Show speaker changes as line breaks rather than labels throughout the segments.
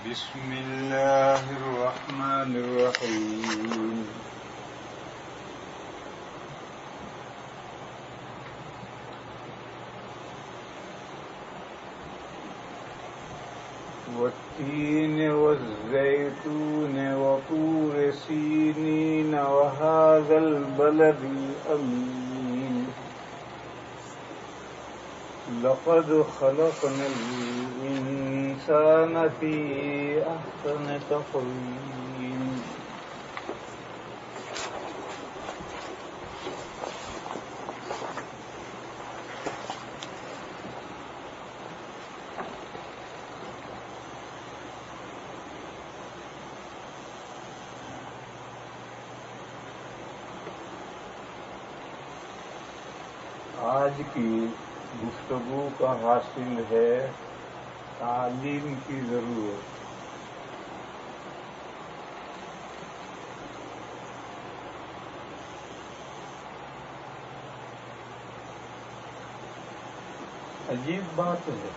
بسم الله الرحمن الرحيم والتين والزيتون وطور سينين وهذا البلد الأمين لقد خلقنا الإنسان في أحسن تقويم آج کی گفتگو کا حاصل ہے تعلیم کی ضرورت. عجیب بات ہے،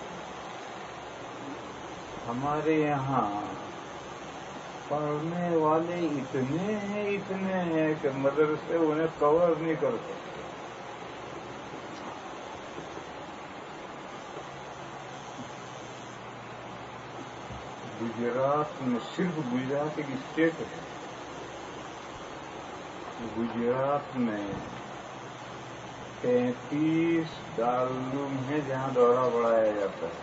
ہمارے یہاں پڑھنے والے اتنے ہیں کہ مدرسے انہیں کور نہیں کر سکتے. گجرات میں صرف گجرات ایک اسٹیٹ ہے، گجرات میں 33 دارالعلوم ہیں جہاں دورہ بڑھایا جاتا ہے،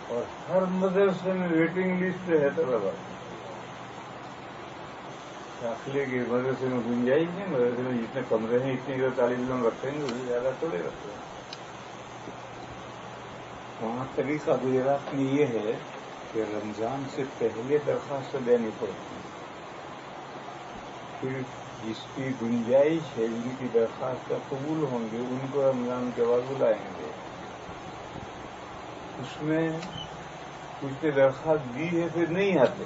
اور ہر مدرسے میں ویٹنگ لسٹ ہے طلبا. داخلے کے مدرسے میں گنجائش نہیں، مدرسے میں جتنے کمرے ہیں اتنے جو طالب علم رکھیں گے اسے زیادہ تھوڑے رکھتے ہیں. وہاں طریقہ گجرات میں یہ ہے کہ رمضان سے پہلے درخواست دینی پڑتی ہے، پھر جس کی گنجائش ہے جن کی درخواست قبول ہوں گے ان کو رمضان کے بعد بلائیں گے. اس میں کچھ نے درخواست دی ہے پھر نہیں آتے،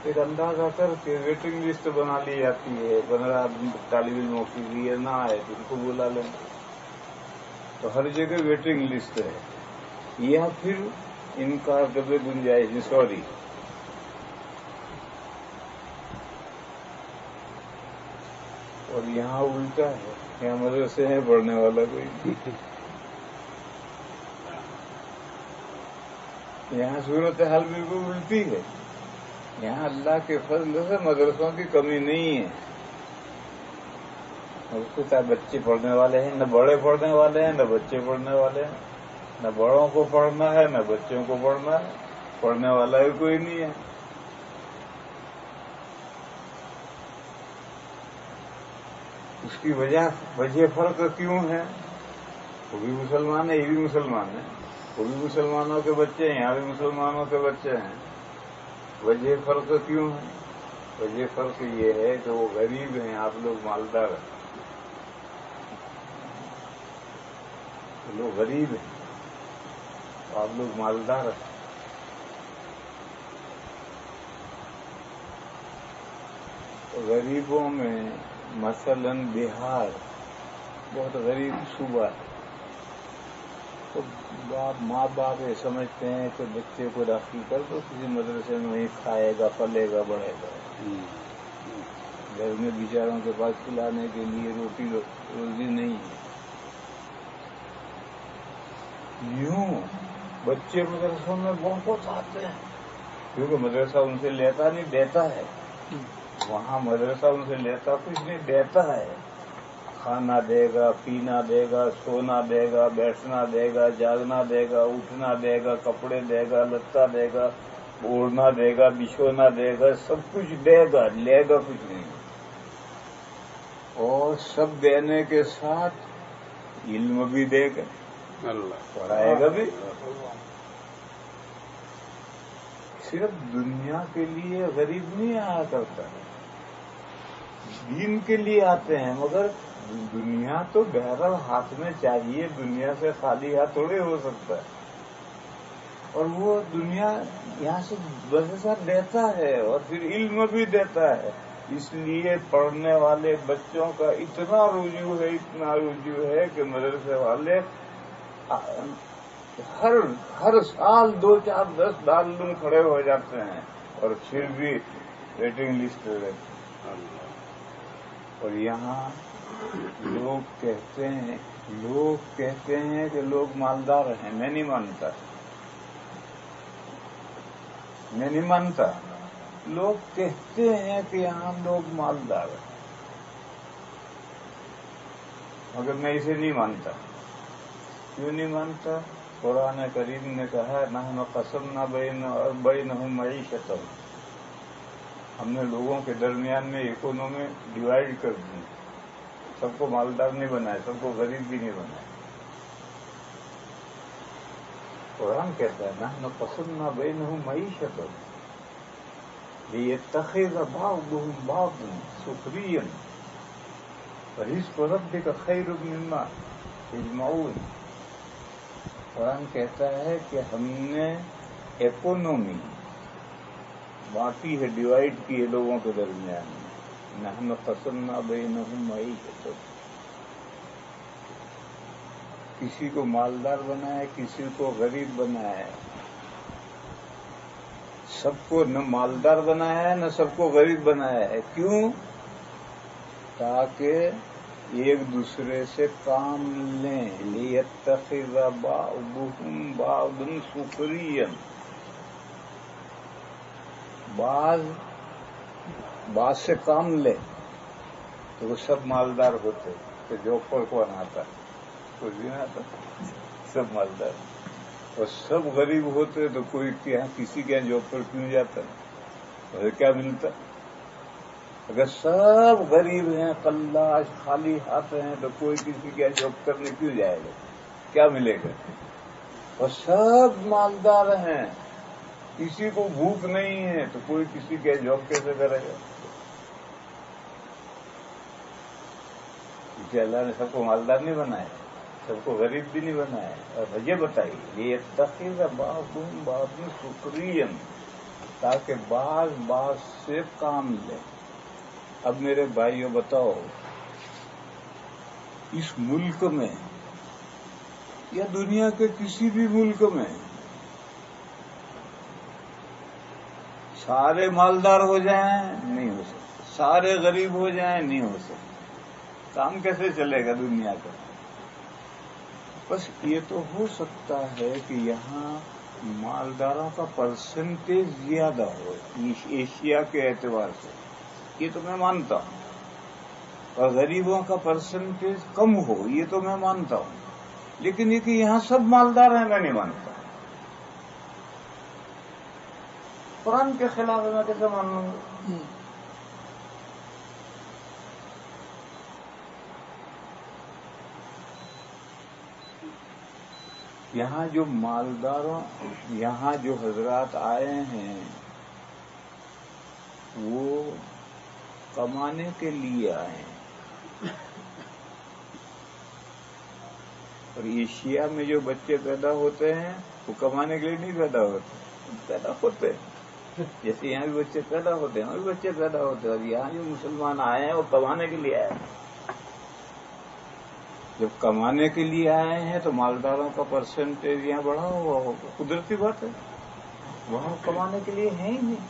پھر اندازہ کر کے ویٹنگ لسٹ بنا لی جاتی ہے. 15 طالب علموں کی لیے نہ آئے تو ان کو بلا لیں. تو ہر جگہ ویٹنگ لسٹ ہے، یا پھر انکار کبھی گنجائش سوری. اور یہاں الٹا ہے، یہاں مدرسے ہیں پڑھنے والا کوئی نہیں. یہاں صورتحال بالکل الٹی ہے. یہاں اللہ کے فضل سے مدرسوں کی کمی نہیں ہے. بچے پڑھنے والے ہیں، نہ بڑے پڑھنے والے ہیں، نہ بچے پڑھنے والے ہیں. نہ بڑوں کو پڑھنا ہے نہ بچوں کو پڑھنا ہے، پڑھنے والا بھی کوئی نہیں ہے. اس کی وجہ فرق کیوں ہے؟ وہ بھی مسلمان ہے، یہ بھی مسلمان ہے، وہ بھی مسلمانوں کے بچے ہیں، یہاں بھی مسلمانوں کے بچے ہیں. وجہ فرق کیوں ہے؟ وجہ فرق یہ ہے کہ وہ غریب ہیں، آپ لوگ مالدار ہیں. لوگ غریب ہیں، آپ لوگ مالدار ہیں. غریبوں میں مثلا بہار بہت غریب صوبہ ہے، تو ماں باپ یہ سمجھتے ہیں کہ بچے کو داخل کر دو کسی مدرسے میں، وہیں کھائے گا پلے گا بڑھے گا. گھر میں بیچاروں کے پاس کھلانے کے لیے روٹی روزی نہیں ہے. یوں بچے مدرسوں میں بہت آتے ہیں، کیونکہ مدرسہ ان سے لیتا نہیں دیتا ہے. وہاں مدرسہ ان سے لیتا کچھ نہیں دیتا ہے. کھانا دے گا، پینا دے گا، سونا دے گا، بیٹھنا دے گا، جاگنا دے گا، اٹھنا دے گا، کپڑے دے گا، لتا دے گا، اوڑھنا دے گا، بچھونا دے گا، سب کچھ دے گا، لے گا کچھ نہیں. اور سب دینے کے ساتھ علم بھی دے گا، پڑھائے گا بھی. صرف دنیا کے لیے غریب نہیں آیا کرتا ہے، دین کے لیے آتے ہیں. مگر دنیا تو بہرحال ہاتھ میں چاہیے، دنیا سے خالی ہاتھ تھوڑے ہو سکتا ہے. اور وہ دنیا یہاں سے وظیفہ دیتا ہے اور پھر علم بھی دیتا ہے. اس لیے پڑھنے والے بچوں کا اتنا رجوع ہے کہ مدرسے والے ہر سال 2 4 10 دارالعلوم کھڑے ہو جاتے ہیں اور پھر بھی ویٹنگ لسٹ رہتے ہیں. اور یہاں لوگ کہتے ہیں کہ لوگ مالدار ہیں. میں نہیں مانتا. لوگ کہتے ہیں کہ یہاں لوگ مالدار ہیں، مگر میں اسے نہیں مانتا. کیوں نہیں مانتا؟ قرآن کریم نے کہا نحن قسمنا بینہم معیشتہم، ہم نے لوگوں کے درمیان میں اکانومی ڈیوائڈ کر دی. سب کو مالدار نہیں بنایا، سب کو غریب بھی نہیں بنایا. قرآن کہتا ہے نحن قسمنا بینہم معیشتہم لیتخذ بعضهم بعضا سخریا ورزق ربک خیر مما یجمعون. قرآن کہتا ہے کہ ہم نے اکانومی بانٹی ہے، ڈیوائڈ کی ہے لوگوں کے درمیان میں. نحن قسمنا بینہم معیشتہم، کسی کو مالدار بنایا ہے، کسی کو غریب بنایا ہے. سب کو نہ مالدار بنایا ہے نہ سب کو غریب بنایا ہے. کیوں؟ تاکہ ایک دوسرے سے کام لیں. لیتخذ بعضهم بعضا سخریا، بعض سے کام لے تو وہ سب مالدار ہوتے. تو جاب پر کون آتا؟ کوئی بھی نہ آتا، سب مالدار. اور سب غریب ہوتے تو کوئی کسی کے جاب پر کیوں جاتا؟ اور کیا ملتا؟ اگر سب غریب ہیں، قلاش خالی ہاتھ ہیں، تو کوئی کسی کے جاب کرنے کیوں جائے گا؟ کیا ملے گا؟ اور سب مالدار ہیں، کسی کو بھوک نہیں ہے، تو کوئی کسی کے جاب کیسے کرے گا؟ کیونکہ اللہ نے سب کو مالدار نہیں بنایا، سب کو غریب بھی نہیں بنایا. اور وجہ بتائی لیتخذ بعضهم بعضا سخریا، تاکہ بعض سے کام لے. اب میرے بھائیوں بتاؤ، اس ملک میں یا دنیا کے کسی بھی ملک میں سارے مالدار ہو جائیں نہیں ہو سکتے، سارے غریب ہو جائیں نہیں ہو سکتے. کام کیسے چلے گا دنیا کا؟ بس یہ تو ہو سکتا ہے کہ یہاں مالداروں کا پرسنٹیج زیادہ ہو ایشیا کے اعتبار سے، یہ تو میں مانتا ہوں. اور غریبوں کا پرسنٹیج کم ہو، یہ تو میں مانتا ہوں. لیکن یہ کہ یہاں سب مالدار ہیں، میں نہیں مانتا. قرآن کے خلاف میں کیسے مان لوں گا؟ یہاں جو مالداروں، یہاں جو حضرات آئے ہیں وہ کمانے کے لیے آئے ہیں. اور ایشیا میں جو بچے پیدا ہوتے ہیں وہ کمانے کے لیے نہیں پیدا ہوتے. جیسے یہاں بھی بچے پیدا ہوتے ہیں، وہاں بھی بچے پیدا ہوتے ہیں. اور یہاں جو مسلمان آئے ہیں وہ کمانے کے لیے آئے ہیں. جب کمانے کے لیے آئے ہیں تو مالداروں کا پرسنٹیج یہاں بڑھا ہوا ہوگا، قدرتی بات ہے. وہاں کمانے کے لیے ہے ہی نہیں.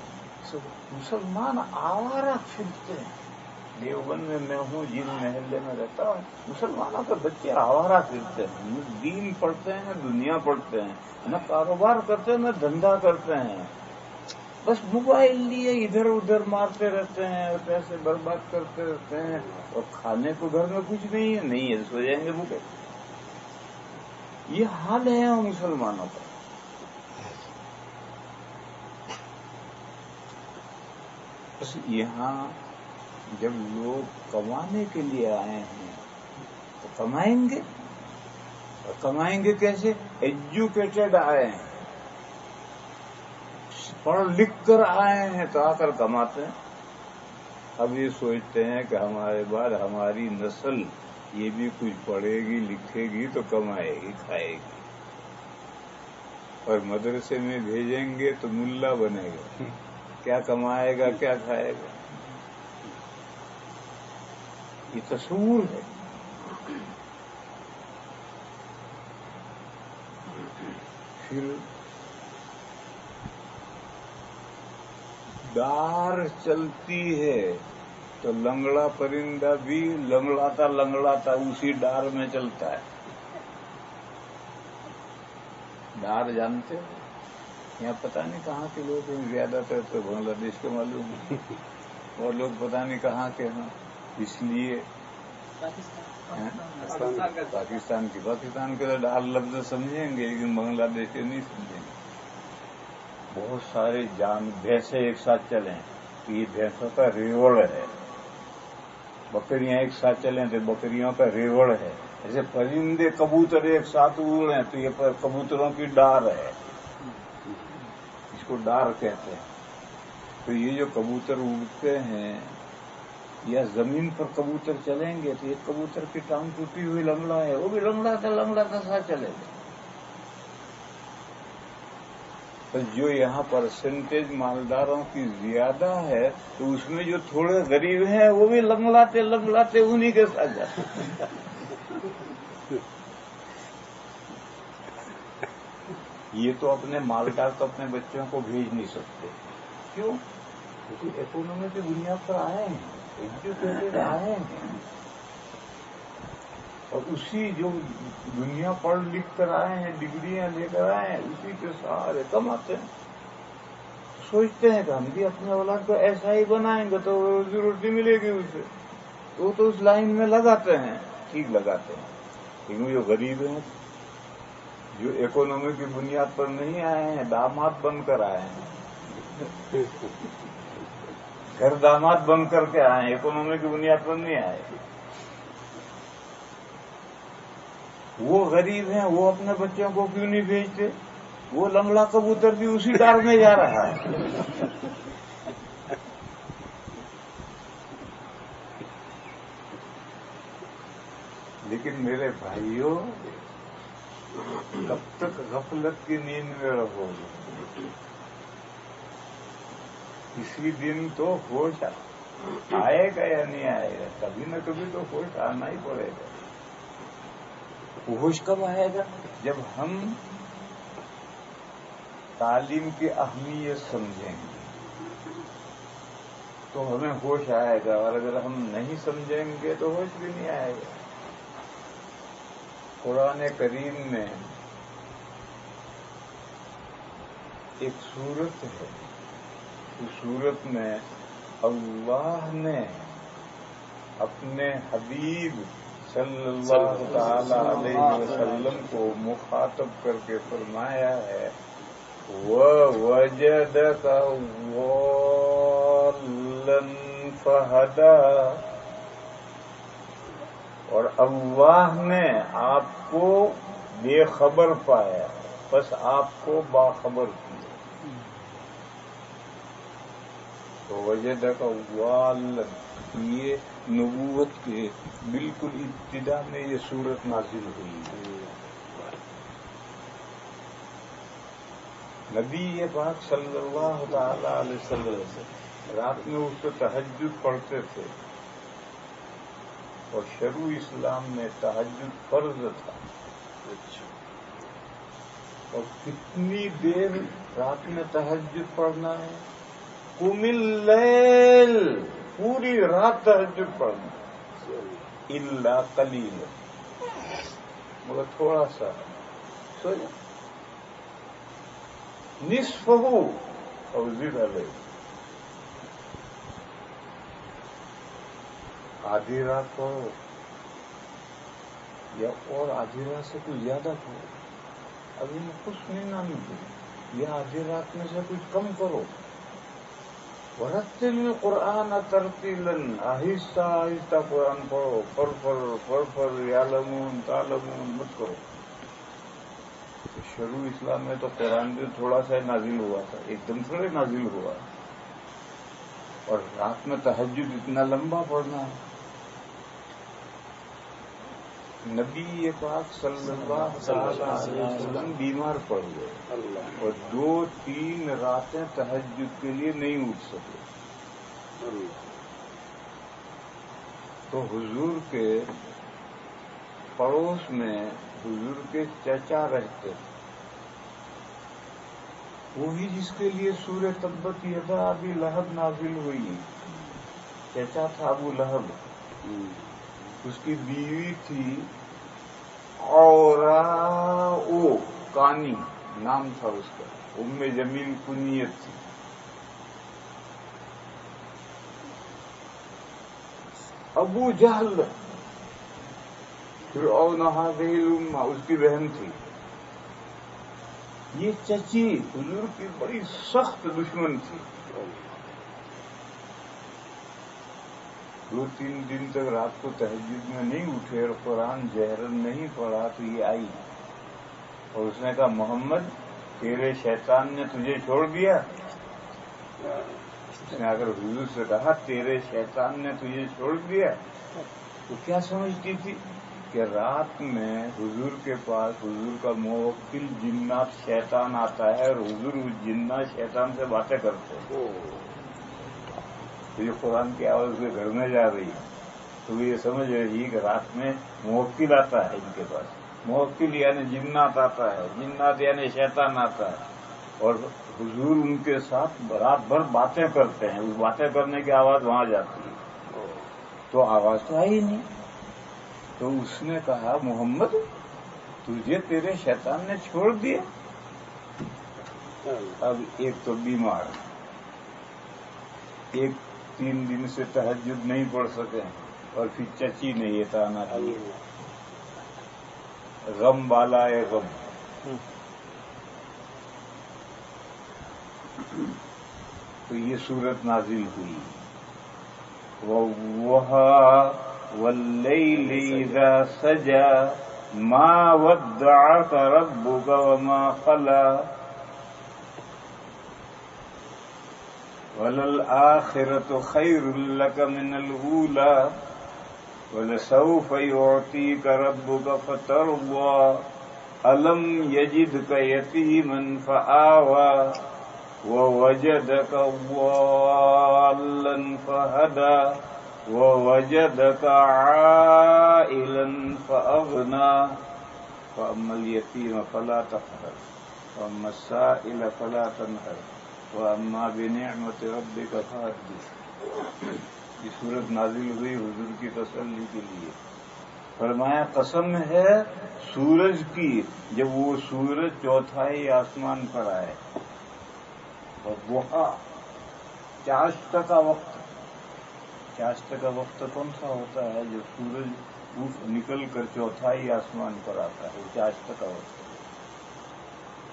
مسلمان آوارہ پھرتے ہیں. دیوبند میں ہوں، جن محلے میں رہتا ہوں، مسلمانوں کے بچے آوارہ پھرتے ہیں. نہ دین پڑھتے ہیں، نہ دنیا پڑھتے ہیں، نہ کاروبار کرتے ہیں، نہ دھندا کرتے ہیں. بس موبائل لیے ادھر ادھر مارتے رہتے ہیں، پیسے برباد کرتے رہتے ہیں. اور کھانے کو گھر میں کچھ نہیں ہے تو سو جائیں گے بھوکے. یہ حال ہے مسلمانوں کا. بس یہاں جب لوگ کمانے کے لیے آئے ہیں تو کمائیں گے. اور کمائیں گے کیسے؟ ایجوکیٹڈ آئے ہیں، پڑھ لکھ کر آئے ہیں تو آ کر کماتے ہیں. اب یہ سوچتے ہیں کہ ہمارے بعد ہماری نسل یہ بھی کچھ پڑھے گی لکھے گی تو کمائے گی کھائے گی. اور مدرسے میں بھیجیں گے تو ملا بنے گا، کیا کمائے گا کیا کھائے گا. یہ تصور ہے. پھر ڈار چلتی ہے تو لنگڑا پرندہ بھی لنگڑاتا لنگڑاتا اسی ڈار میں چلتا ہے. ڈار جانتے ہو؟ یہاں پتہ نہیں کہاں کے لوگ ہیں، زیادہ تر تو بنگلہ دیش کے معلوم ہیں، اور لوگ پتہ نہیں کہاں کے ہیں. اس لیے پاکستان کے تو ڈار لفظ سمجھیں گے لیکن بنگلہ دیش کے نہیں سمجھیں گے. بہت سارے بھینسیں ایک ساتھ چلیں تو یہ بھینسوں کا ریوڑ ہے. بکریاں ایک ساتھ چلیں تو بکریوں کا ریوڑ ہے. ایسے پرندے کبوتر ایک ساتھ اڑیں تو یہ کبوتروں کی ڈار ہے، اس کو ڈار کہتے ہیں. تو یہ جو کبوتر اڑتے ہیں یا زمین پر کبوتر چلیں گے تو ایک کبوتر کی ٹانگ ٹوٹی ہوئی لنگڑا ہے، وہ بھی لنگڑا ساتھ چلے گا. تو جو یہاں پرسنٹیج مالداروں کی زیادہ ہے تو اس میں جو تھوڑے غریب ہیں وہ بھی لنگڑاتے انہی کے ساتھ جاتے ہیں. یہ تو اپنے مالدار تو اپنے بچوں کو بھیج نہیں سکتے. کیوں؟ کیونکہ اکانومی کی بنیاد پر آئے ہیں، ایجوکیٹڈ آئے ہیں، اور اسی جو دنیا پڑھ لکھ کر آئے ہیں، ڈگریاں لے کر آئے ہیں، اسی کے سارے کماتے ہیں. سوچتے ہیں کہ ہم بھی اپنے اولاد کو ایسا ہی بنائیں گے تو روزی روٹی ملے گی اسے، تو اس لائن میں لگاتے ہیں. ٹھیک لگاتے ہیں، لیکن جو غریب ہیں، جو اکانومی کی بنیاد پر نہیں آئے ہیں، داماد بن کر آئے ہیں، گھر داماد بن کر کے آئے ہیں، اکانومی کی بنیاد پر نہیں آئے. وہ غریب ہیں، وہ اپنے بچوں کو کیوں نہیں بھیجتے؟ وہ لنگڑا کبوتر بھی اسی ڈار میں جا رہا ہے. لیکن میرے بھائیوں، کب تک غفلت کی نیند میں رہو گے؟ کسی دن تو ہوش آئے گا یا نہیں آئے گا؟ کبھی نہ کبھی تو ہوش آنا ہی پڑے گا. ہوش کب آئے گا؟ جب ہم تعلیم کی اہمیت سمجھیں گے تو ہمیں ہوش آئے گا، اور اگر ہم نہیں سمجھیں گے تو ہوش بھی نہیں آئے گا. قرآن کریم میں ایک سورت ہے، اس سورت میں اللہ نے اپنے حبیب صلی اللہ تعالی علیہ وسلم کو مخاطب کر کے فرمایا ہے وَوَجَدَكَ ضَالًّا فَهَدَىٰ، اور اللہ نے آپ کو بے خبر پایا بس آپ کو باخبر کیا. تو وَوَجَدَكَ ضَالًّا، یہ نبوت کے بالکل ابتدا میں یہ سورت نازل ہوئی. نبی پاک صلی اللہ تعالی علیہ وسلم رات میں اٹھ کر تہجد پڑھتے تھے، اور شروع اسلام میں تہجد فرض تھا. اور کتنی دیر رات میں تہجد پڑھنا ہے؟ قم اللیل، پوری رات تہجد پڑھنا، الا قلیلا، مگر تھوڑا سا سو جا، نصفہ او زد علیہ، آدھی رات پڑھو یا اور آدھی رات سے کچھ زیادہ پڑھو. ابھی میں کچھ نہیں نامی دوں، یا آدھی رات میں سے کچھ کم کرو. ورتل القرآن ترتیلا، آہستہ آہستہ قرآن پڑھو، پر یعلمون تعلمون مت کرو. شروع اسلام میں تو قرآن بھی تھوڑا سا نازل ہوا تھا، ایک دم تھوڑے نازل ہوا، اور رات میں تہجد اتنا لمبا پڑھنا ہے. نبی پاک صلی اللہ علیہ وسلم بیمار پڑ گئے اور 2-3 راتیں تہجد کے لیے نہیں اٹھ سکے. تو حضور کے پڑوس میں حضور کے چچا رہتے تھے، وہی جس کے لیے سورہ تبت یدا ابی لہب نازل ہوئی. چچا تھا ابو لہب، اس کی بیوی تھی اوراؤ کانی نام تھا اس کا، ام جمیل کنیت تھی. ابو جہل فرعون هذه الامہ اس کی بہن تھی. یہ چچی حضور کی بڑی سخت دشمن تھی. 2-3 دن تک رات کو تہجد میں نہیں اٹھے اور قرآن جہرن نہیں پڑھا تو یہ آئی اور اس نے کہا محمد تیرے شیطان نے تجھے چھوڑ دیا. اس نے اگر حضور سے کہا تیرے شیطان نے تجھے چھوڑ دیا تو کیا سمجھتی تھی کہ رات میں حضور کے پاس حضور کا موکل جنات شیطان آتا ہے اور حضور اس جنات شیطان سے باتیں کرتے ہیں. تو یہ قرآن کی آواز کے گھر میں جا رہی ہے تو یہ سمجھ رہی کہ رات میں موکل آتا ہے ان کے پاس. موکل یعنی جنات آتا ہے، جنات یعنی شیطان آتا ہے اور حضور ان کے ساتھ رات بھر باتیں کرتے ہیں. اس باتیں کرنے کی آواز وہاں جاتی ہے تو آواز تو آئی نہیں. تو اس نے کہا محمد تجھے تیرے شیطان نے چھوڑ دیا. اب ایک تو بیمار، ایک 3 دن سے تہجد نہیں پڑھ سکے اور پھر چچی نے یہ تانا دیا. غم بالا ہے غم. تو یہ صورت نازل ہوئی. وَالضُّحَىٰ وَاللَّيْلِ إِذَا سَجَىٰ مَا وَدَّعَكَ رَبُّكَ وَمَا قَلَىٰ وَلَلْآخِرَةُ خَيْرٌ لَكَ مِنَ الْأُولَىٰ وَلَسَوْفَ يُعْطِيكَ رَبُّكَ فَتَرْضَىٰ أَلَمْ يَجِدْكَ يَتِيمًا فَآوَىٰ وَوَجَدَكَ ضَالًّا فَهَدَىٰ وَوَجَدَكَ عَائِلًا فَأَغْنَىٰ فَأَمَّا الْيَتِيمَ فَلَا تَقْهَرْ وَأَمَّا السَّائِلَ فَلَا تَنْهَرْ وَأَمَّا بِنِعْمَةِ رَبِّكَ فَحَدِّثْ. یہ صورت نازل ہوئی حضور کی تسلی کے لیے. فرمایا قسم ہے سورج کی جب وہ سورج چوتھائی آسمان پر آئے. اور ضحیٰ چاشت کا وقت. چاشت کا وقت کون سا ہوتا ہے جب سورج نکل کر چوتھائی آسمان پر آتا ہے، وہ چاشت کا وقت.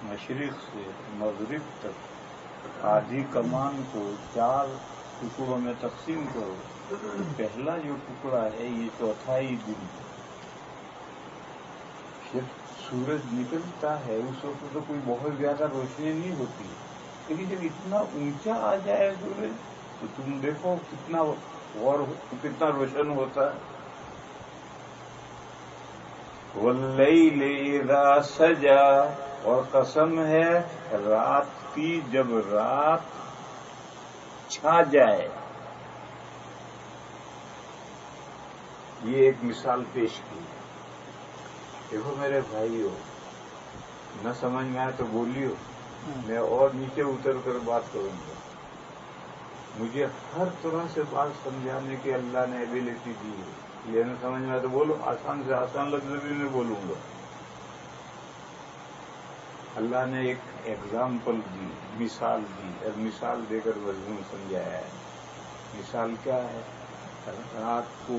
مشرق سے مغرب تک آدھی کمان کو 4 ٹکڑوں میں تقسیم کرو. پہلا جو ٹکڑا ہے یہ چوتھائی دن. جب سورج نکلتا ہے اس وقت تو کوئی بہت زیادہ روشنی نہیں ہوتی، لیکن جب اتنا اونچا آ جائے سورج تو تم دیکھو کتنا روشن ہوتا ہے. وَاللَّيْلِ إِذَا سَجَىٰ اور قسم ہے رات کی جب رات چھا جائے. یہ ایک مثال پیش کی. دیکھو میرے بھائیو، نہ سمجھ میں آئے تو بولیو، میں اور نیچے اتر کر بات کروں گا. مجھے ہر طرح سے بات سمجھانے کی اللہ نے ایبلٹی دی ہے. یہ نہ سمجھ میں آئے تو بولو، آسان سے آسان لفظ بھی میں بولوں گا. اللہ نے ایک ایگزامپل دی، مثال دی اور مثال دے کر مضمون سمجھایا ہے. مثال کیا ہے؟ رات کو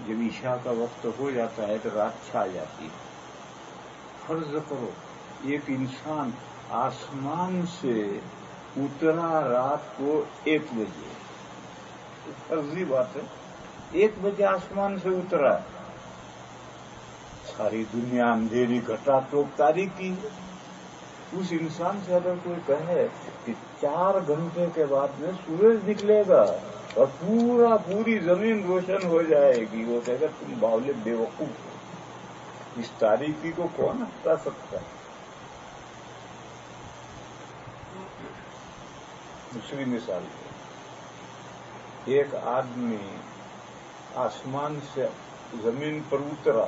جب عشاء کا وقت ہو جاتا ہے تو رات چھا جاتی ہے. فرض کرو ایک انسان آسمان سے اترا رات کو 1 بجے. فرضی بات ہے، 1 بجے آسمان سے اترا. ساری دنیا اندھیری گھٹا ٹوپ تاریخی ہے. اس انسان سے اگر کوئی کہے کہ 4 گھنٹے کے بعد میں سورج نکلے گا اور پوری زمین روشن ہو جائے گی، وہ کہے گا تم باولے بے وقوف ہو. اس تاریخی کو کون ہٹا سکتا ہے؟ دوسری مثال ہے، ایک آدمی آسمان سے زمین پر اترا،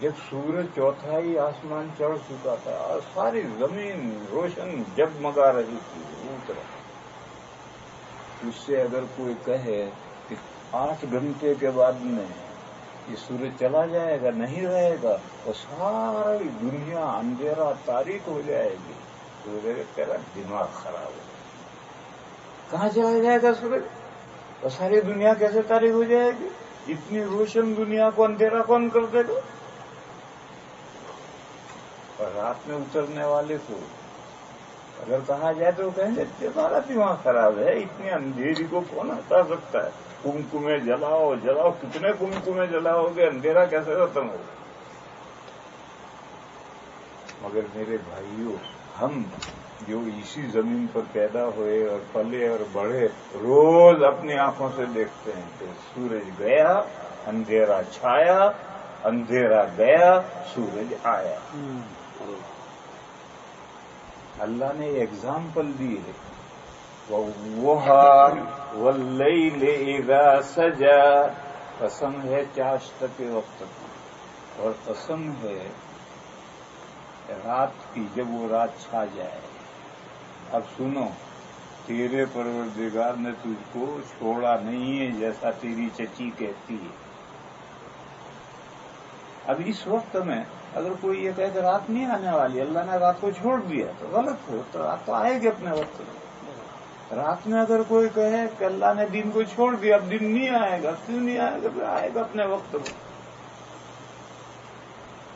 جب سورج چوتھائی آسمان چڑھ چکا تھا اور ساری زمین روشن جگمگا رہی تھی اوپر، اس سے اگر کوئی کہے کہ 8 گھنٹے کے بعد میں یہ سورج چلا جائے گا، نہیں رہے گا، تو ساری دنیا اندھیرا تاریک ہو جائے گی، تو تیرا دماغ خراب ہے۔ کہاں چلا جائے گا سورج؟ اور ساری دنیا کیسے تاریک ہو جائے گی؟ اتنی روشن دنیا کو اندھیرا کون کر دے گا؟ اور رات میں اترنے والے کو اگر کہا جائے تو کہیں گے تمہارا دماغ خراب ہے، اتنی اندھیری کو کون ہٹا سکتا ہے؟ کمکمے جلاؤ جلاؤ، کتنے کمکمے جلاؤ گے، اندھیرا کیسے ختم ہوگا؟ مگر میرے بھائیوں، ہم جو اسی زمین پر پیدا ہوئے اور پلے اور بڑھے، روز اپنی آنکھوں سے دیکھتے ہیں کہ سورج گیا، اندھیرا چھایا، اندھیرا گیا، سورج آیا۔ اللہ نے ایگزامپل دی ہے، وَالضُّحَىٰ وَاللَّيْلِ إِذَا سَجَىٰ، قسم ہے چاشت کے وقت کی، اور قسم ہے رات کی جب وہ رات چھا جائے۔ اب سنو، تیرے پروردگار نے تجھ کو چھوڑا نہیں ہے جیسا تیری چچی کہتی ہے۔ اب اس وقت میں اگر کوئی یہ کہے کہ رات نہیں آنے والی، اللہ نے رات کو چھوڑ دیا، تو غلط ہو، تو رات تو آئے گی اپنے وقت میں۔ رات میں اگر کوئی کہے کہ اللہ نے دن کو چھوڑ دیا، اب دن نہیں آئے گا، کیوں نہیں آئے گا؟ پھر آئے گا اپنے وقت میں۔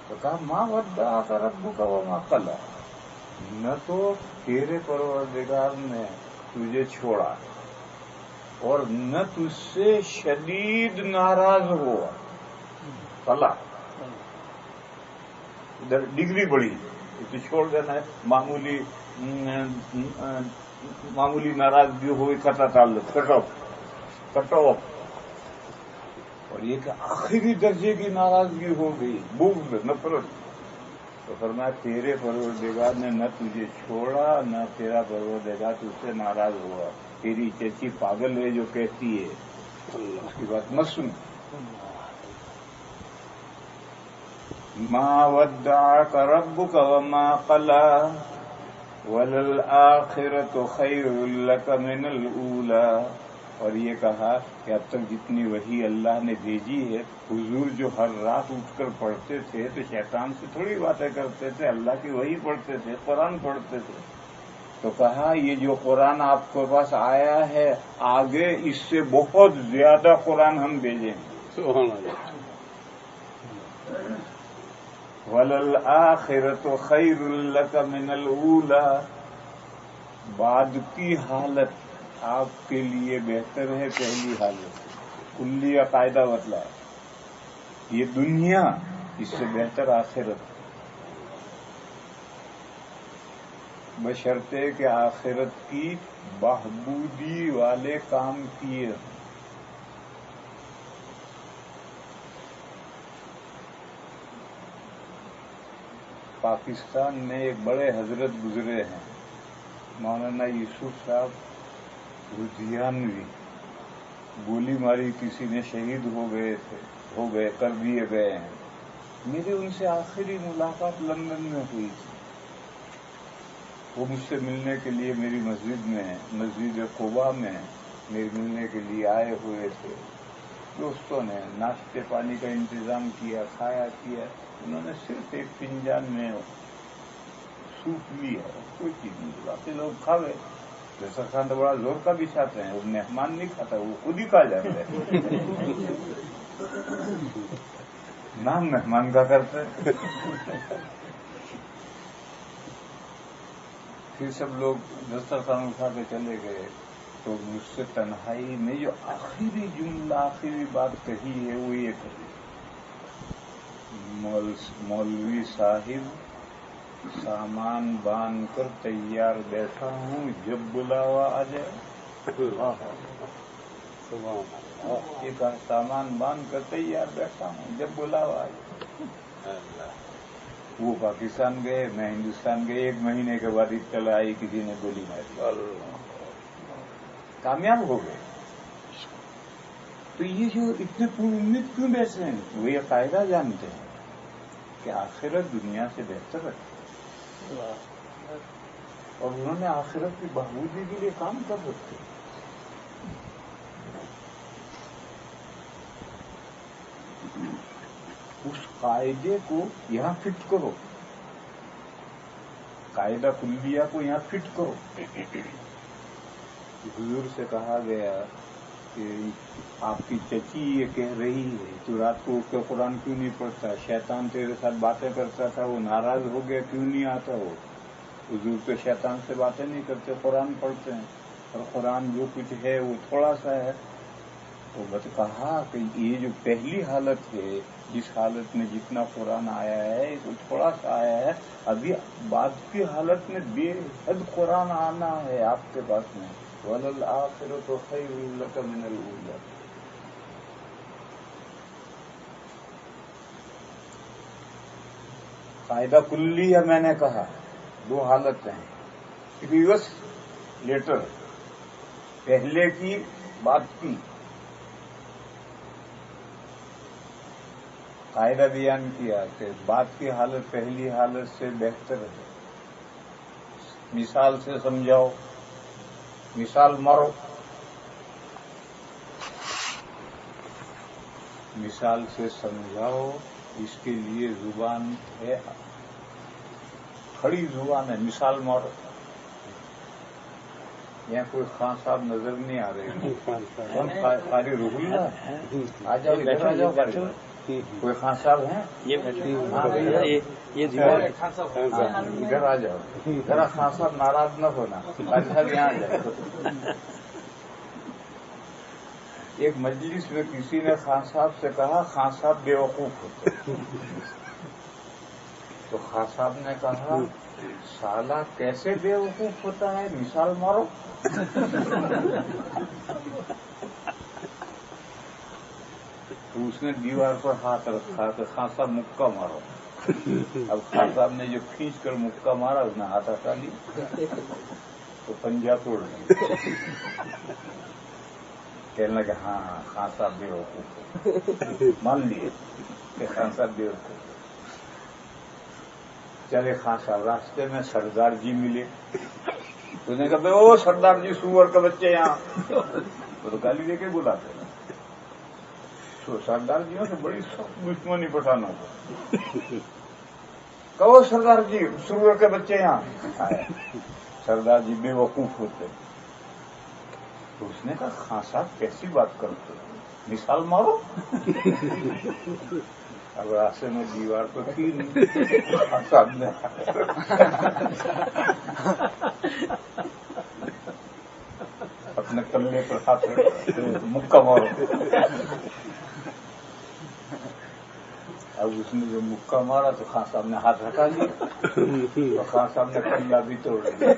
تو کہا ماں ودعک ربک وما قلی، نہ تو تیرے پروردگار نے تجھے چھوڑا اور نہ تجھ سے شدید ناراض ہوا۔ قلی ادھر ڈگری بڑھی، تو چھوڑ دینا ہے، معمولی ناراضگی ہوئی، قطع تعلق، کٹ آف۔ اور یہ کہ آخری درجے کی ناراضگی ہو گئی، بغض، نفرت، تو فرمایا تیرے پروردگار نے نہ تجھے چھوڑا، نہ تیرا پروردگار تجھ سے ناراض ہوا۔ تیری چچی پاگل ہے جو کہتی ہے، اس کی بات مت سن۔ ما ودعک ربک وما قلی وللآخرۃ خیر لک من الاولی۔ اور یہ کہا کہ اب تک جتنی وحی اللہ نے بھیجی ہے، حضور جو ہر رات اٹھ کر پڑھتے تھے تو شیطان سے تھوڑی باتیں کرتے تھے، اللہ کی وحی پڑھتے تھے، قرآن پڑھتے تھے۔ تو کہا یہ جو قرآن آپ کے پاس آیا ہے، آگے اس سے بہت زیادہ قرآن ہم بھیجیں گے۔ سبحان اللہ۔ وَلَلْآخِرَةُ خَيْرٌ لَكَ مِنَ الْأُولَىٰ، بعد کی حالت آپ کے لیے بہتر ہے پہلی حالت سے۔ کلیہ قاعدہ بتلا ہے، یہ دنیا اس سے بہتر آخرت، بشرطے کہ آخرت کی بہبودی والے کام کیے۔ پاکستان میں ایک بڑے حضرت گزرے ہیں، مولانا یوسف صاحب لدھیانوی، گولی ماری کسی نے، شہید کر دیے گئے ہیں۔ میری ان سے آخری ملاقات لندن میں ہوئی تھی۔ وہ مجھ سے ملنے کے لیے میری مسجد قباء میں میرے ملنے کے لیے آئے ہوئے تھے۔ دوستوں نے ناشتے پانی کا انتظام کیا، کھایا کیا۔ انہوں نے صرف ایک فنجان میں سوپ لیا، کوئی چیز نہیں، باقی لوگ کھا گئے۔ جیسا کھانا تو بڑا زور کا بچھاتے ہیں، وہ مہمان نہیں کھاتا، وہ خود ہی کھا جاتے ہیں، نام مہمان کا کرتے ہیں۔ پھر سب لوگ دسترخوان اٹھا کے چلے گئے، تو مجھ سے تنہائی میں جو آخری جملہ، آخری بات کہی ہے وہ یہ کہی، مولوی صاحب سامان باندھ کر تیار بیٹھا ہوں، جب بلاوا آ جائے۔ یہ کہا سامان باندھ کر تیار بیٹھا ہوں، جب بلاوا آ جائے۔ وہ پاکستان گئے، میں ہندوستان گئے، 1 مہینے کے بعد اطلاع آئی کسی نے گولی ماری، کامیاب ہو گئے۔ تو یہ جو اتنے پور امید کیوں بیٹھے ہیں، وہ یہ قاعدہ جانتے ہیں کہ آخرت دنیا سے بہتر ہے، اور انہوں نے آخرت کی بہبودی کے لیے کام کر رکھے. اس قاعدے کو یہاں فٹ کرو، قاعدہ کلیہ کو یہاں فٹ کرو. حضور سے کہا گیا کہ آپ کی چچی یہ کہہ رہی ہے تو رات کو اٹھ کے قرآن کیوں نہیں پڑھتا؟ شیطان تیرے ساتھ باتیں کرتا تھا، وہ ناراض ہو گیا، کیوں نہیں آتا ہو؟ حضور تو شیطان سے باتیں نہیں کرتے، قرآن پڑھتے ہیں، اور قرآن جو کچھ ہے وہ تھوڑا سا ہے. تو بس کہا کہ یہ جو پہلی حالت ہے، جس حالت میں جتنا قرآن آیا ہے وہ تھوڑا سا آیا ہے، ابھی بعد کی حالت میں بے حد قرآن آنا ہے آپ کے پاس میں. وَلَلْآخِرَةُ خَيْرٌ لَكَ مِنَ الْأُولَىٰ. قاعدہ کلیہ میں نے کہا 2 حالتیں ہیں، پریویس لیٹر، پہلے کی بعد کی. قاعدہ بیان کیا کہ بعد کی حالت پہلی حالت سے بہتر ہے. مثال سے سمجھاؤ، مثال مارو، مثال سے سمجھاؤ. اس کے لیے زبان ہے، کھڑی زبان ہے. مثال مارو. یہاں کوئی خان صاحب نظر نہیں آ رہے. کون قاری روح اللہ؟ آ جاؤ، ادھر آ جاؤ. کوئی خان صاحب ہیں؟ ادھر آ جاؤ. ذرا خان صاحب ناراض نہ ہونا، قاری صاحب یہاں آ جاؤ. ایک مجلس میں کسی نے خان صاحب سے کہا خان صاحب بے وقوف ہوتے. تو خان صاحب نے کہا سالہ کیسے بے وقوف ہوتا ہے، مثال مارو. تو اس نے دیوار پر ہاتھ رکھا کہ خان صاحب مکہ مارو. اب خان صاحب نے جو کھینچ کر مکہ مارا اس نے ہاتھ ہٹا لی تو پنجہ توڑ دیا. کہنے لگا ہاں خان صاحب بے وقوف، مان لیے کہ خان صاحب بے وقوف. چلے خان صاحب راستے میں سردار جی ملے. تو نے کہا بھائی او سردار جی سور کے بچے یہاں. وہ تو گالی دے کے بلاتے ہیں. تو سردار جیوں سے بڑی سخت دشمنی پٹھانوں کو. کہو سردار جی سور کے بچے یہاں. سردار جی بے وقوف ہوتے. تو اس نے کہا خان صاحب کیسی بات کرتے، مثال مارو. اب راستے میں دیوار تو تھی نہیں. خان صاحب نے اپنے کلے پر ہاتھ مکہ مارو. اب اس نے جو مکہ مارا تو خان صاحب نے ہاتھ ہٹا لیا تو خان صاحب نے کلہ بھی توڑ دیا.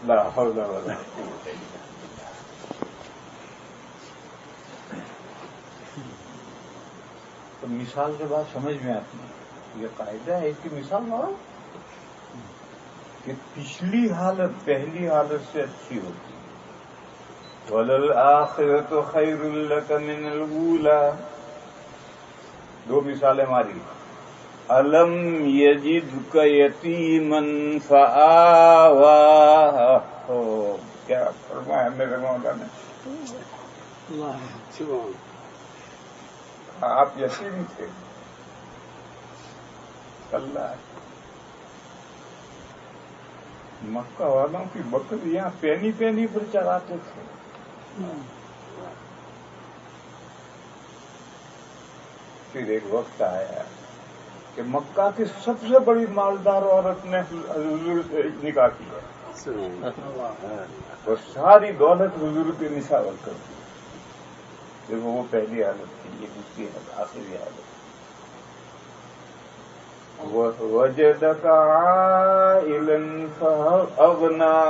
لا حول ولا قوة الا باللہ. تو مثال کے بعد سمجھ میں آتی ہے، یہ قاعدہ ہے کہ مثال مارو کہ پچھلی حالت پہلی حالت سے اچھی ہوتی ہے. وَلَلْآخِرَةُ خَيْرٌ لَكَ مِنَ الْأُولَىٰ. 2 مثالیں ماری. أَلَمْ يَجِدْكَ يَتِيمًا فَآوَىٰ. کیا فرمایا میرے مولا نے؟ آپ یتیم تھے. اللہ مکہ والوں کی بکریاں پینی پینی پر چراتے تھے. پھر ایک وقت آیا کہ مکہ کی سب سے بڑی مالدار عورت نے حضور سے نکاح کیا. وہ ساری دولت حضور کے نثار کر دی. دیکھو وہ پہلی حالت تھی، یہ دوسری آخری حالت. وَوَجَدَكَ عَائِلًا فَأَغْنَىٰ.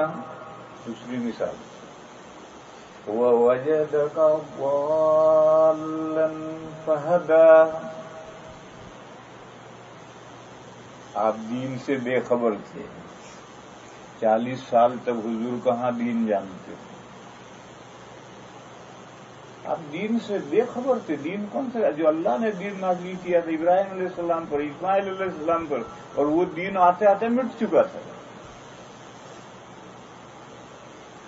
دوسری مثال. وَوَجَدَكَ ضَالًّا فَهَدَىٰ. آپ دین سے بے خبر تھے، 40 سال تک حضور کہاں دین جانتے تھے. آپ دین سے بے خبر تھے. دین کون سا جو اللہ نے دین نازل کیا تھا ابراہیم علیہ السلام پر، اسماعیل علیہ السلام پر، اور وہ دین آتے آتے مٹ چکا تھا.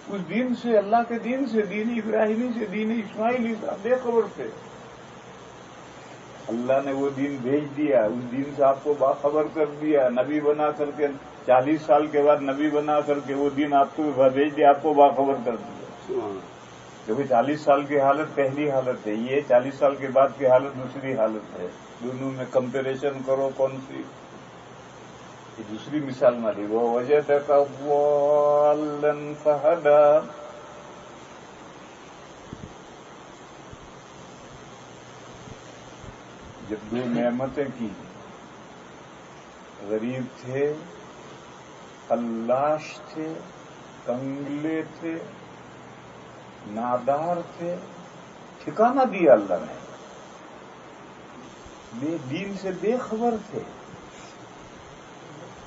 اس دین سے، اللہ کے دین سے، دین ابراہیمی سے، دین اسماعیلی سے آپ بے خبر تھے. اللہ نے وہ دین بھیج دیا، اس دین سے آپ کو باخبر کر دیا، نبی بنا کر کے 40 سال کے بعد نبی بنا کر کے وہ دین آپ کو بھیج دیا، آپ کو باخبر کر دیا. کیونکہ 40 سال کی حالت پہلی حالت ہے، یہ 40 سال کے بعد کی حالت دوسری حالت ہے. دونوں میں کمپیریشن کرو کون سی. دوسری مثال ماری وہ وجدک ضالا فہدی. جب دو نعمتیں کی، غریب تھے، فلاش تھے، کنگلے تھے، نادار تھے، ٹھکانہ دیا اللہ نے. بے دین سے بے خبر تھے،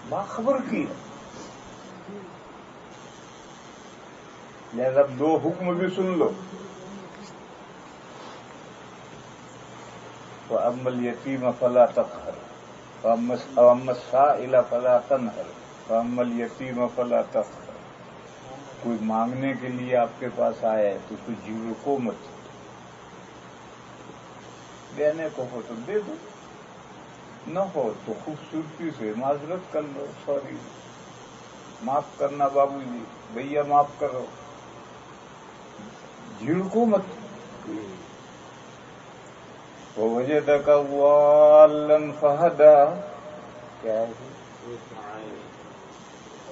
باخبر کی. لہذا دو حکم بھی سن لو. وَأَمَّا الْيَتِيمَ فَلَا تَقْهَرْ وَأَمَّا السَّائِلَ فَلَا تَنْهَرْ وَأَمَّا الْيَتِيمَ فَلَا تَقْهَرْ. کوئی مانگنے کے لیے آپ کے پاس آئے تو اس کو جھڑکو مت. دینے کو ہو تو دے دو، نہ ہو تو خوبصورتی سے معذرت کر لو. سوری، معاف کرنا بابو جی، بھیا معاف کرو. جھڑکو مت. وَوَجَدَكَ ضَالًّا فَهَدَىٰ. کیا ہے؟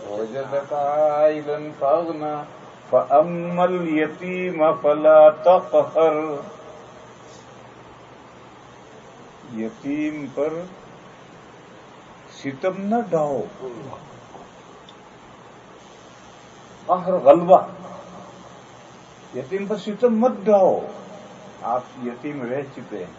وَوَجَدَكَ عَائِلًا فَأَغْنَىٰ فَأَمَّا الْيَتِيمَ فَلَا تَقْهَرْ. یتیم پر ستم نہ ڈھاؤ. قہر، غلبہ. یتیم پر ستم مت ڈھاؤ. آپ یتیم رہ چکے ہیں.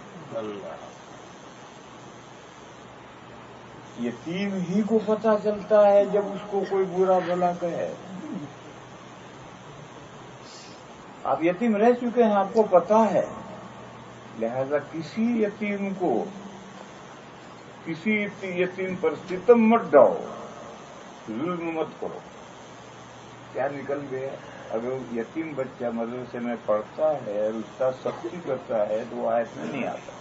یتیم ہی کو پتہ چلتا ہے جب اس کو کوئی برا بھلا کہے. آپ یتیم رہ چکے ہیں، آپ کو پتا ہے. لہذا کسی یتیم پر ستم مت ڈاؤ، ظلم مت کرو. کیا نکل گیا؟ اگر یتیم بچہ مدرسے میں پڑھتا ہے اور استاد سختی کرتا ہے تو وہ آیت میں نہیں آتا،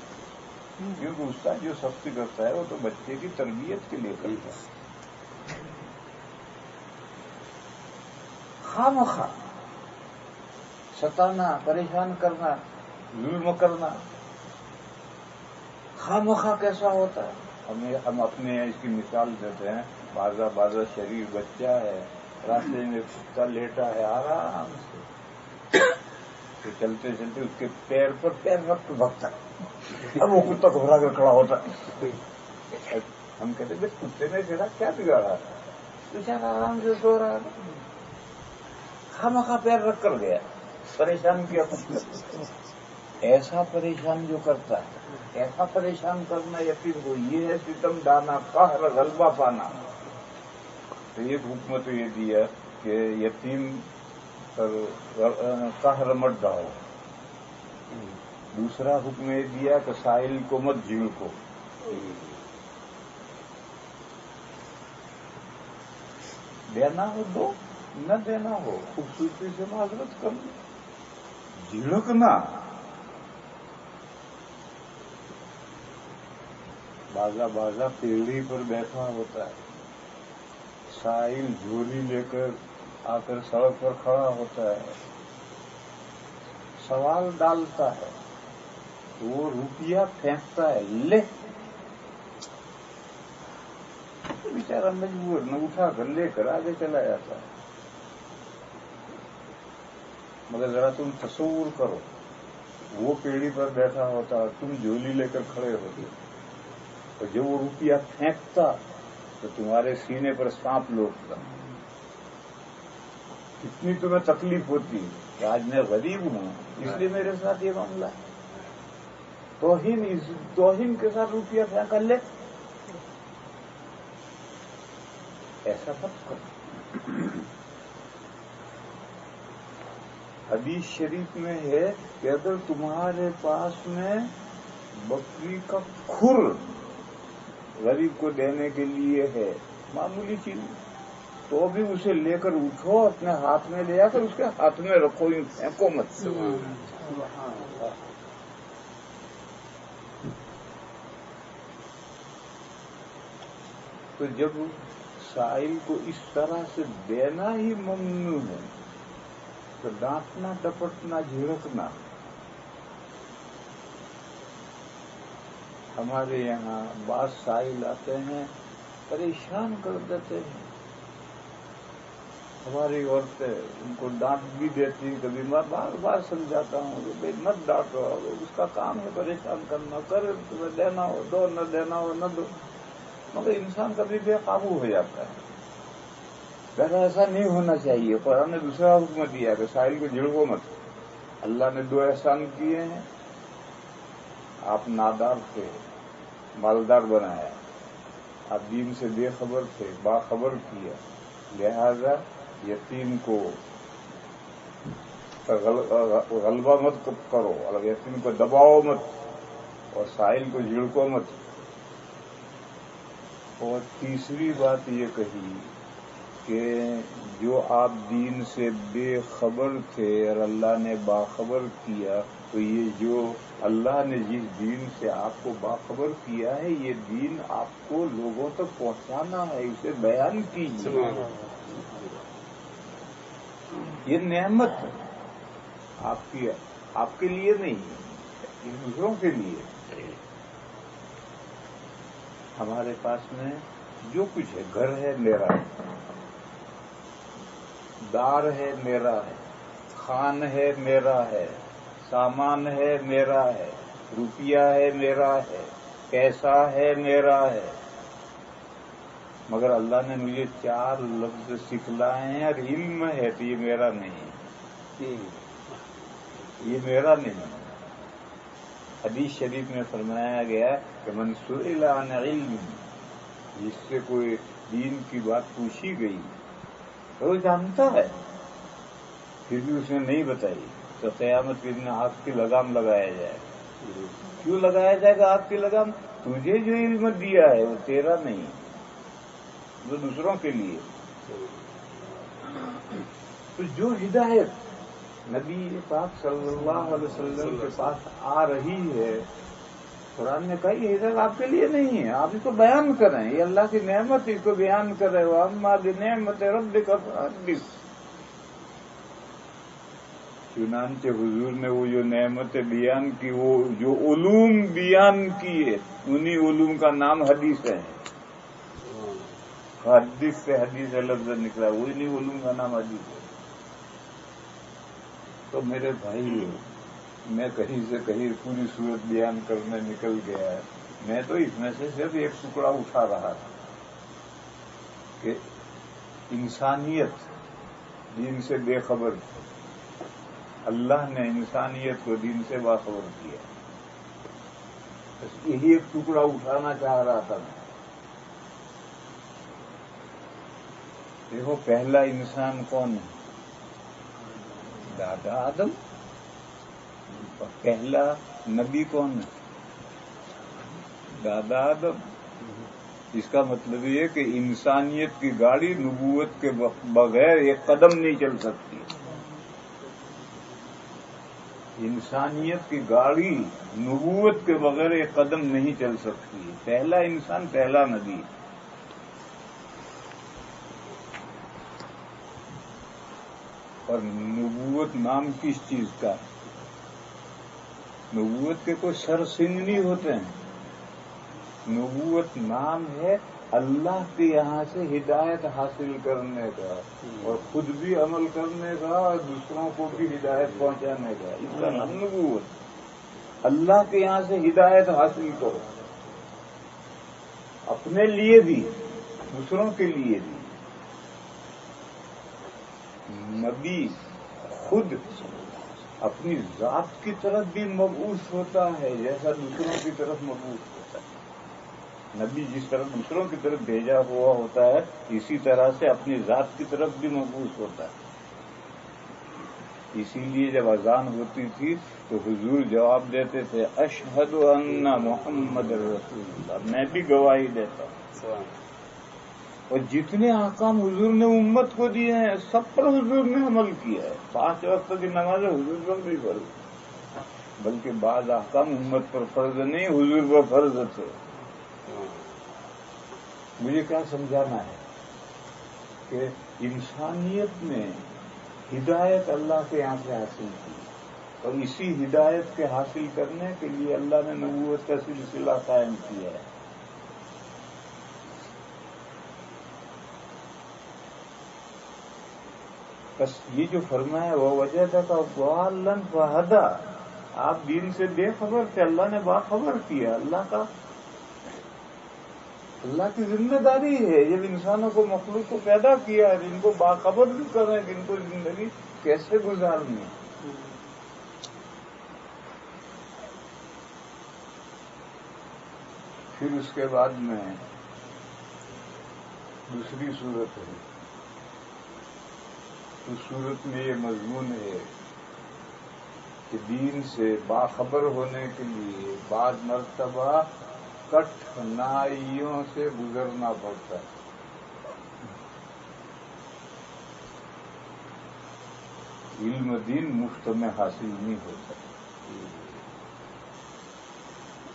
کیونکہ استاد جو سختی کرتا ہے وہ تو بچے کی تربیت کے لیے کرتا ہے. خواہ ستانا، پریشان کرنا، ظلم کرنا خواہ کیسا ہوتا ہے؟ ہم اپنے اس کی مثال دیتے ہیں. بازا شریف بچہ ہے، راستے میں کتا لیٹا ہے آرام سے، تو چلتے چلتے اس کے پیر پر پیر رکھ کے بھگتا ہے. اب وہ کتا گھبرا کر کھڑا ہوتا ہے. ہم کہتے ہیں کتے نے تیرا کیا بگاڑا؟ بیچارہ آرام سے سو رہا ہے، خواہ پیر رکھ کر گیا، پریشان کیا کچھ. ایسا پریشان جو کرتا ہے، ایسا پریشان کرنا یتیم کو، یہ ہے ستم ڈانا، قہر، غلبہ پانا. تو ایک حکم تو یہ دیا کہ یتیم پر قہر مت ڈاؤ. دوسرا حکم یہ دیا کہ سائل کو مت جھڑکو. دینا ہو دو، نہ دینا ہو خوبصورتی سے معذرت کر لو. جھڑکنا. بازا پیڑھی پر بیٹھا ہوتا ہے، سائل جھولی لے کر آ کر سڑک پر کھڑا ہوتا ہے، سوال ڈالتا ہے، وہ روپیہ پھینکتا ہے، لے. بیچارہ مجبور نہ اٹھا کر لے کر آگے چلا جاتا ہے. مگر ذرا تم تصور کرو، وہ پیڑھی پر بیٹھا ہوتا اور تم جھولی لے کر کھڑے ہوتے، اور جب وہ روپیہ پھینکتا تو تمہارے سینے پر سانپ لوٹتا. کتنی تمہیں تکلیف ہوتی کہ آج میں غریب ہوں اس لیے میرے ساتھ یہ معاملہ ہے. توہین کے ساتھ روپیہ پھینکا، لے. ایسا مت کرو. حدیث شریف میں ہے کہ اگر تمہارے پاس میں بکری کا کھر غریب کو دینے کے لیے ہے، معمولی چیز، تو بھی اسے لے کر اٹھو، اپنے ہاتھ میں لے آ کر اس کے ہاتھ میں رکھو، یوں پھینکو مت۔ تو جب سائل کو اس طرح سے دینا ہی ممنوع ہے تو ڈانٹنا، ڈپٹنا، جھڑکنا، ہمارے یہاں بعض سائل آتے ہیں پریشان کر دیتے ہیں، ہماری عورتیں ان کو ڈانٹ بھی دیتی، کبھی میں بار بار سمجھاتا ہوں کہ بھائی مت ڈانٹو، اس کا کام ہے پریشان کرنا، کر تمہیں دینا ہو دو، نہ دینا ہو نہ دو، مگر انسان کبھی بے قابو ہو جاتا ہے۔ پہلے ایسا نہیں ہونا چاہیے۔ قرآن نے دوسرا حکم دیا کہ سائل کو جھڑکو مت۔ اللہ نے 2 احسان کیے ہیں، آپ نادار تھے، مالدار بنایا، آپ دین سے بے خبر تھے، باخبر کیا، لہذا یتیم کو غلبہ مت کرو اور یتیم کو دباؤ مت، اور سائل کو جھڑکو مت۔ اور تیسری بات یہ کہی کہ جو آپ دین سے بے خبر تھے اور اللہ نے باخبر کیا، تو یہ جو اللہ نے جس دین سے آپ کو باخبر کیا ہے، یہ دین آپ کو لوگوں تک پہنچانا ہے، اسے بیان کیجیے۔ یہ نعمت آپ کے لیے نہیں، یہ دوسروں کے لیے۔ ہمارے پاس میں جو کچھ ہے، گھر ہے میرا ہے، دار ہے میرا ہے، خان ہے میرا ہے، سامان ہے میرا ہے، روپیہ ہے میرا ہے، پیسہ ہے میرا ہے، مگر اللہ نے مجھے 4 لفظ سکھلائے ہیں اور علم ہے تو یہ میرا نہیں، یہ میرا نہیں۔ حدیث شریف میں فرمایا گیا کہ من سئل عن علم، جس سے کوئی دین کی بات پوچھی گئی تو وہ جانتا ہے پھر بھی اس نے نہیں بتائی، تو قیامت کے دن آگ کی لگام لگایا جائے۔ کیوں لگایا جائے گا آگ کی لگام؟ تجھے جو علم دیا ہے وہ تیرا نہیں، وہ دوسروں کے لیے۔ تو جو ہدایت نبی پاک صلی اللہ علیہ وسلم کے پاس آ رہی ہے، قرآن نے کہا یہ ہدایت آپ کے لیے نہیں ہے، آپ اس کو بیان کریں، یہ اللہ کی نعمت، اس کو بیان کریں۔ وَأَمَّا بِنِعْمَةِ رَبِّكَ فَحَدِّثْ۔ چنانچہ حضور نے وہ جو نعمتیں بیان کی، وہ جو علوم بیان کیے، انہی علوم کا نام حدیث ہے۔ حدیث سے حدیث لفظ نکلا، وہ انہی علوم کا نام حدیث ہے۔ تو میرے بھائی، میں کہیں سے کہیں پوری صورت بیان کرنے نکل گیا ہے، میں تو اس میں سے صرف ایک ٹکڑا اٹھا رہا تھا کہ انسانیت دین سے بے خبر تھی، اللہ نے انسانیت کو دین سے باخبر کیا، بس یہی ایک ٹکڑا اٹھانا چاہ رہا تھا میں۔ دیکھو پہلا انسان کون ہے؟ دادا آدم۔ پہلا نبی کون ہے؟ دادا آدم۔ اس کا مطلب یہ کہ انسانیت کی گاڑی نبوت کے بغیر ایک قدم نہیں چل سکتی۔ انسانیت کی گاڑی نبوت کے بغیر ایک قدم نہیں چل سکتی۔ پہلا انسان، پہلا نبی۔ اور نبوت نام کس چیز کا ہے؟ نبوت کے کوئی سر سنگ نہیں ہوتے ہیں، نبوت نام ہے اللہ کے یہاں سے ہدایت حاصل کرنے کا، اور خود بھی عمل کرنے کا اور دوسروں کو بھی ہدایت پہنچانے کا، اس کا نام نبوت۔ اللہ کے یہاں سے ہدایت حاصل کرو، اپنے لیے بھی دوسروں کے لیے بھی۔ نبی خود اپنی ذات کی طرف بھی مبعوث ہوتا ہے جیسا دوسروں کی طرف مبعوث ہوتا ہے۔ نبی جس طرح دوسروں کی طرف بھیجا ہوا ہوتا ہے، اسی طرح سے اپنی ذات کی طرف بھی مبعوث ہوتا ہے۔ اسی لیے جب اذان ہوتی تھی تو حضور جواب دیتے تھے اشہد ان محمد رسول اللہ، میں بھی گواہی دیتا ہوں۔ اور جتنے احکام حضور نے امت کو دیے ہیں سب پر حضور نے عمل کیا ہے۔ 5 وقت کی نماز حضور پر بھی فرض، بلکہ بعض احکام امت پر فرض نہیں، حضور پر فرض تھے۔ مجھے کیا سمجھانا ہے کہ انسانیت نے ہدایت اللہ کے یہاں سے حاصل کی، اور اسی ہدایت کے حاصل کرنے کے لیے اللہ نے نبوت کا سلسلہ قائم کیا ہے۔ بس یہ جو فرمایا وہ وجہ تھا ضالًا فہدیٰ، آپ دین سے بے خبر تھے، اللہ نے باخبر کیا۔ اللہ کی ذمہ داری ہے جب انسانوں کو مخلوق کو پیدا کیا ہے ان کو باخبر بھی کریں کہ ان کو زندگی کیسے گزارنی ہے۔ پھر اس کے بعد میں دوسری صورت ہے، اس صورت میں یہ مضمون ہے کہ دین سے باخبر ہونے کے لیے بعض مرتبہ کٹھنائیوں سے گزرنا پڑتا ہے۔ علم دین مفت میں حاصل نہیں ہوتا،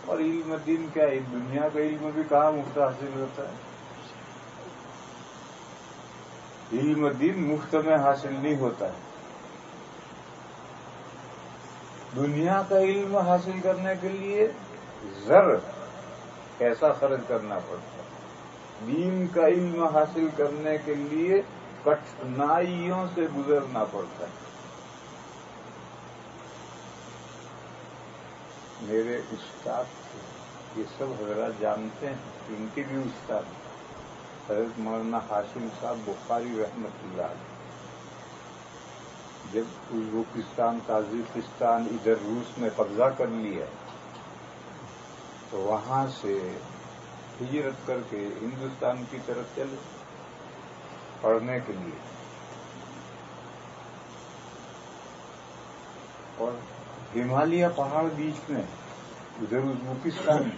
اور علم دین کیا ہے، دنیا کا علم بھی کہاں مفت حاصل ہوتا ہے؟ علم دین مفت میں حاصل نہیں ہوتا ہے۔ دنیا کا علم حاصل کرنے کے لیے زر پیسہ خرچ کرنا پڑتا ہے، دین کا علم حاصل کرنے کے لیے کٹھنائیوں سے گزرنا پڑتا ہے۔ میرے استاد تھے، یہ سب حضرات جانتے ہیں، ان کے بھی استاد حضرت مولانا ہاشم صاحب بخاری رحمۃ اللہ علیہ۔ جب ازبکستان تاجکستان ادھر روس میں قبضہ کر لیا تو وہاں سے ہجرت کر کے ہندوستان کی طرف چلے پڑھنے کے لیے، اور ہمالیہ پہاڑ بیچ میں، ادھر ازبکستان،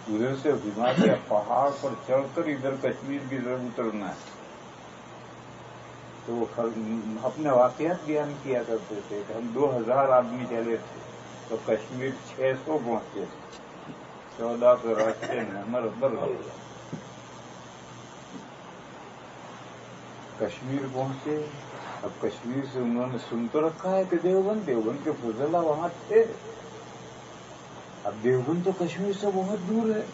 ادھر سے ہمالیہ پہاڑ پر چڑھ کر ادھر کشمیر کی طرف اترنا ہے۔ تو وہ اپنے واقعات بیان کیا کرتے تھے کہ ہم 2000 آدمی چلے تھے تو کشمیر 600 پہنچے تھے، 14 راستے میں مربر ہو گیا۔ کشمیر پہنچے، اب کشمیر سے انہوں نے سن تو رکھا ہے کہ دیوبند کے فضلہ وہاں تھے، اب دیوبند تو کشمیر سے بہت دور ہے،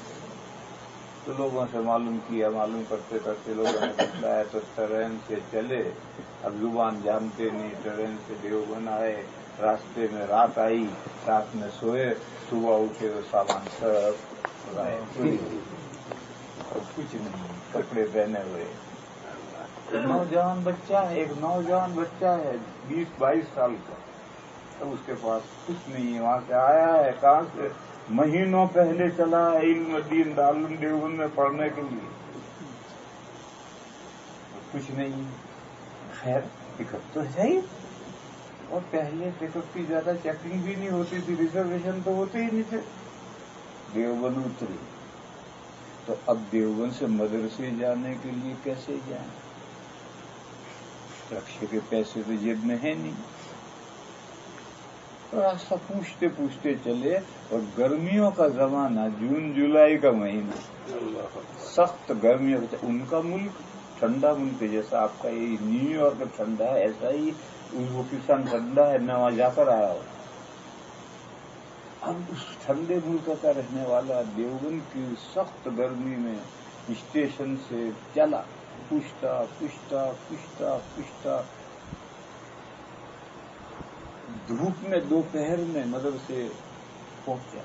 تو لوگوں سے معلوم کرتے کرتے لوگوں نے بتلایا تو ٹرین سے چلے، اب زبان جانتے نہیں، ٹرین سے دیوبند آئے، راستے میں رات آئی، رات میں سوئے، صبح اٹھے تو سامان سب لائے، کچھ نہیں، کپڑے پہنے ہوئے۔ ایک نوجوان بچہ ہے 20-22 سال کا، اب اس کے پاس کچھ نہیں ہے، وہاں سے آیا ہے، کہاں سے مہینوں پہلے چلا ہے علم دین دارالعلوم دیوبند میں پڑھنے کے لیے، کچھ نہیں، خیر ٹکٹ تو ہے، اور پہلے ٹکٹ کی زیادہ چیکنگ بھی نہیں ہوتی تھی، ریزرویشن تو ہوتے ہی نہیں تھے۔ دیوبند اتری تو اب دیوبند سے مدرسے جانے کے لیے کیسے جائیں، رکشے کے پیسے تو جیب میں ہے نہیں، راستہ پوچھتے چلے، اور گرمیوں کا زمانہ، جون جولائی کا مہینہ، سخت گرمیوں کا، ان کا ملک ٹھنڈا ملک ہے، جیسا آپ کا یہ نیو یارک ٹھنڈا ہے ایسا ہی ازبکستان ٹھنڈا ہے، میں وہاں جا کر آیا ہوں۔ اب اس ٹھنڈے ملک کا رہنے والا دیوبند کی سخت گرمی میں اسٹیشن سے چلا، پوچھتا دھوپ میں دوپہر میں مدرسے پہنچا،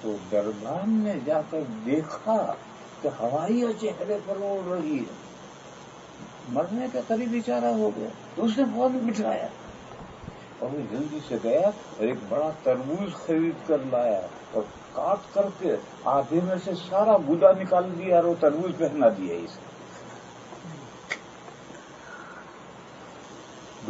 تو دربان نے جا کر دیکھا کہ ہوائیاں چہرے پر اڑ رہی ہے، مرنے کے قریب بیچارہ ہو گیا، تو اس نے فون بٹھایا اور وہ جلدی سے گیا اور ایک بڑا تربوز خرید کر لایا اور کاٹ کر کے آدھے میں سے سارا گودا نکال دیا اور وہ تربوز پہنا دیا اسے۔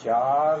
4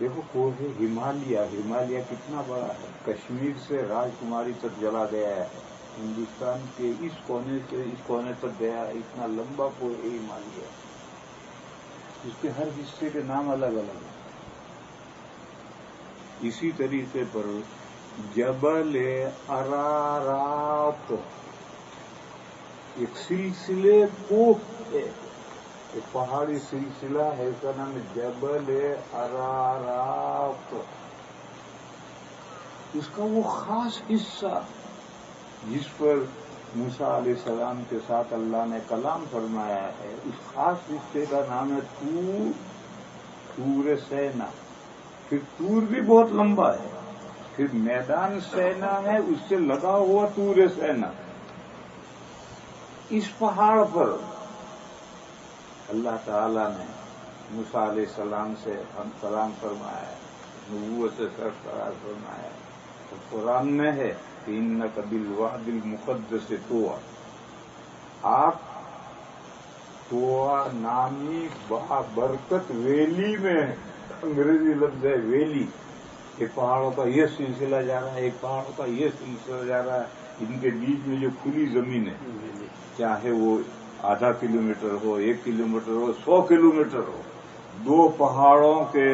دیکھو کوہ ہمالیہ کتنا بڑا ہے، کشمیر سے راجکماری تک جلا گیا ہے، ہندوستان کے اس کونے سے اس کونے تک گیا، اتنا لمبا کوہ ہمالیہ، اس کے ہر حصے کے نام الگ الگ ہیں۔ اسی طریقے پر جبل ارارات ایک سلسلے کوہ ہے، ایک پہاڑی سلسلہ ہے، اس کا نام ہے جبل ارارات۔ اس کا وہ خاص حصہ جس پر موسیٰ علیہ السلام کے ساتھ اللہ نے کلام فرمایا ہے، اس خاص حصے کا نام ہے طور سینا۔ پھر طور بھی بہت لمبا ہے، پھر میدان سینا ہے، اس سے لگا ہوا طور سینا۔ اس پہاڑ پر اللہ تعالی نے موسیٰ علیہ السلام سے کلام فرمایا ہے، نبوت سے سرفراز فرمایا ہے۔ قرآن میں ہے کہ اِنَّکَ بِالْوَادِ الْمُقَدَّسِ طویٰ، آپ طویٰ نامی برکت ویلی میں، انگریزی لفظ ہے ویلی، ایک پہاڑوں کا یہ سلسلہ جا رہا ہے، ایک پہاڑوں کا یہ سلسلہ جا رہا ہے، ان کے بیچ میں جو کھلی زمین ہے، چاہے وہ آدھا کلومیٹر ہو، 1 کلومیٹر ہو، 100 کلومیٹر ہو، 2 پہاڑوں کے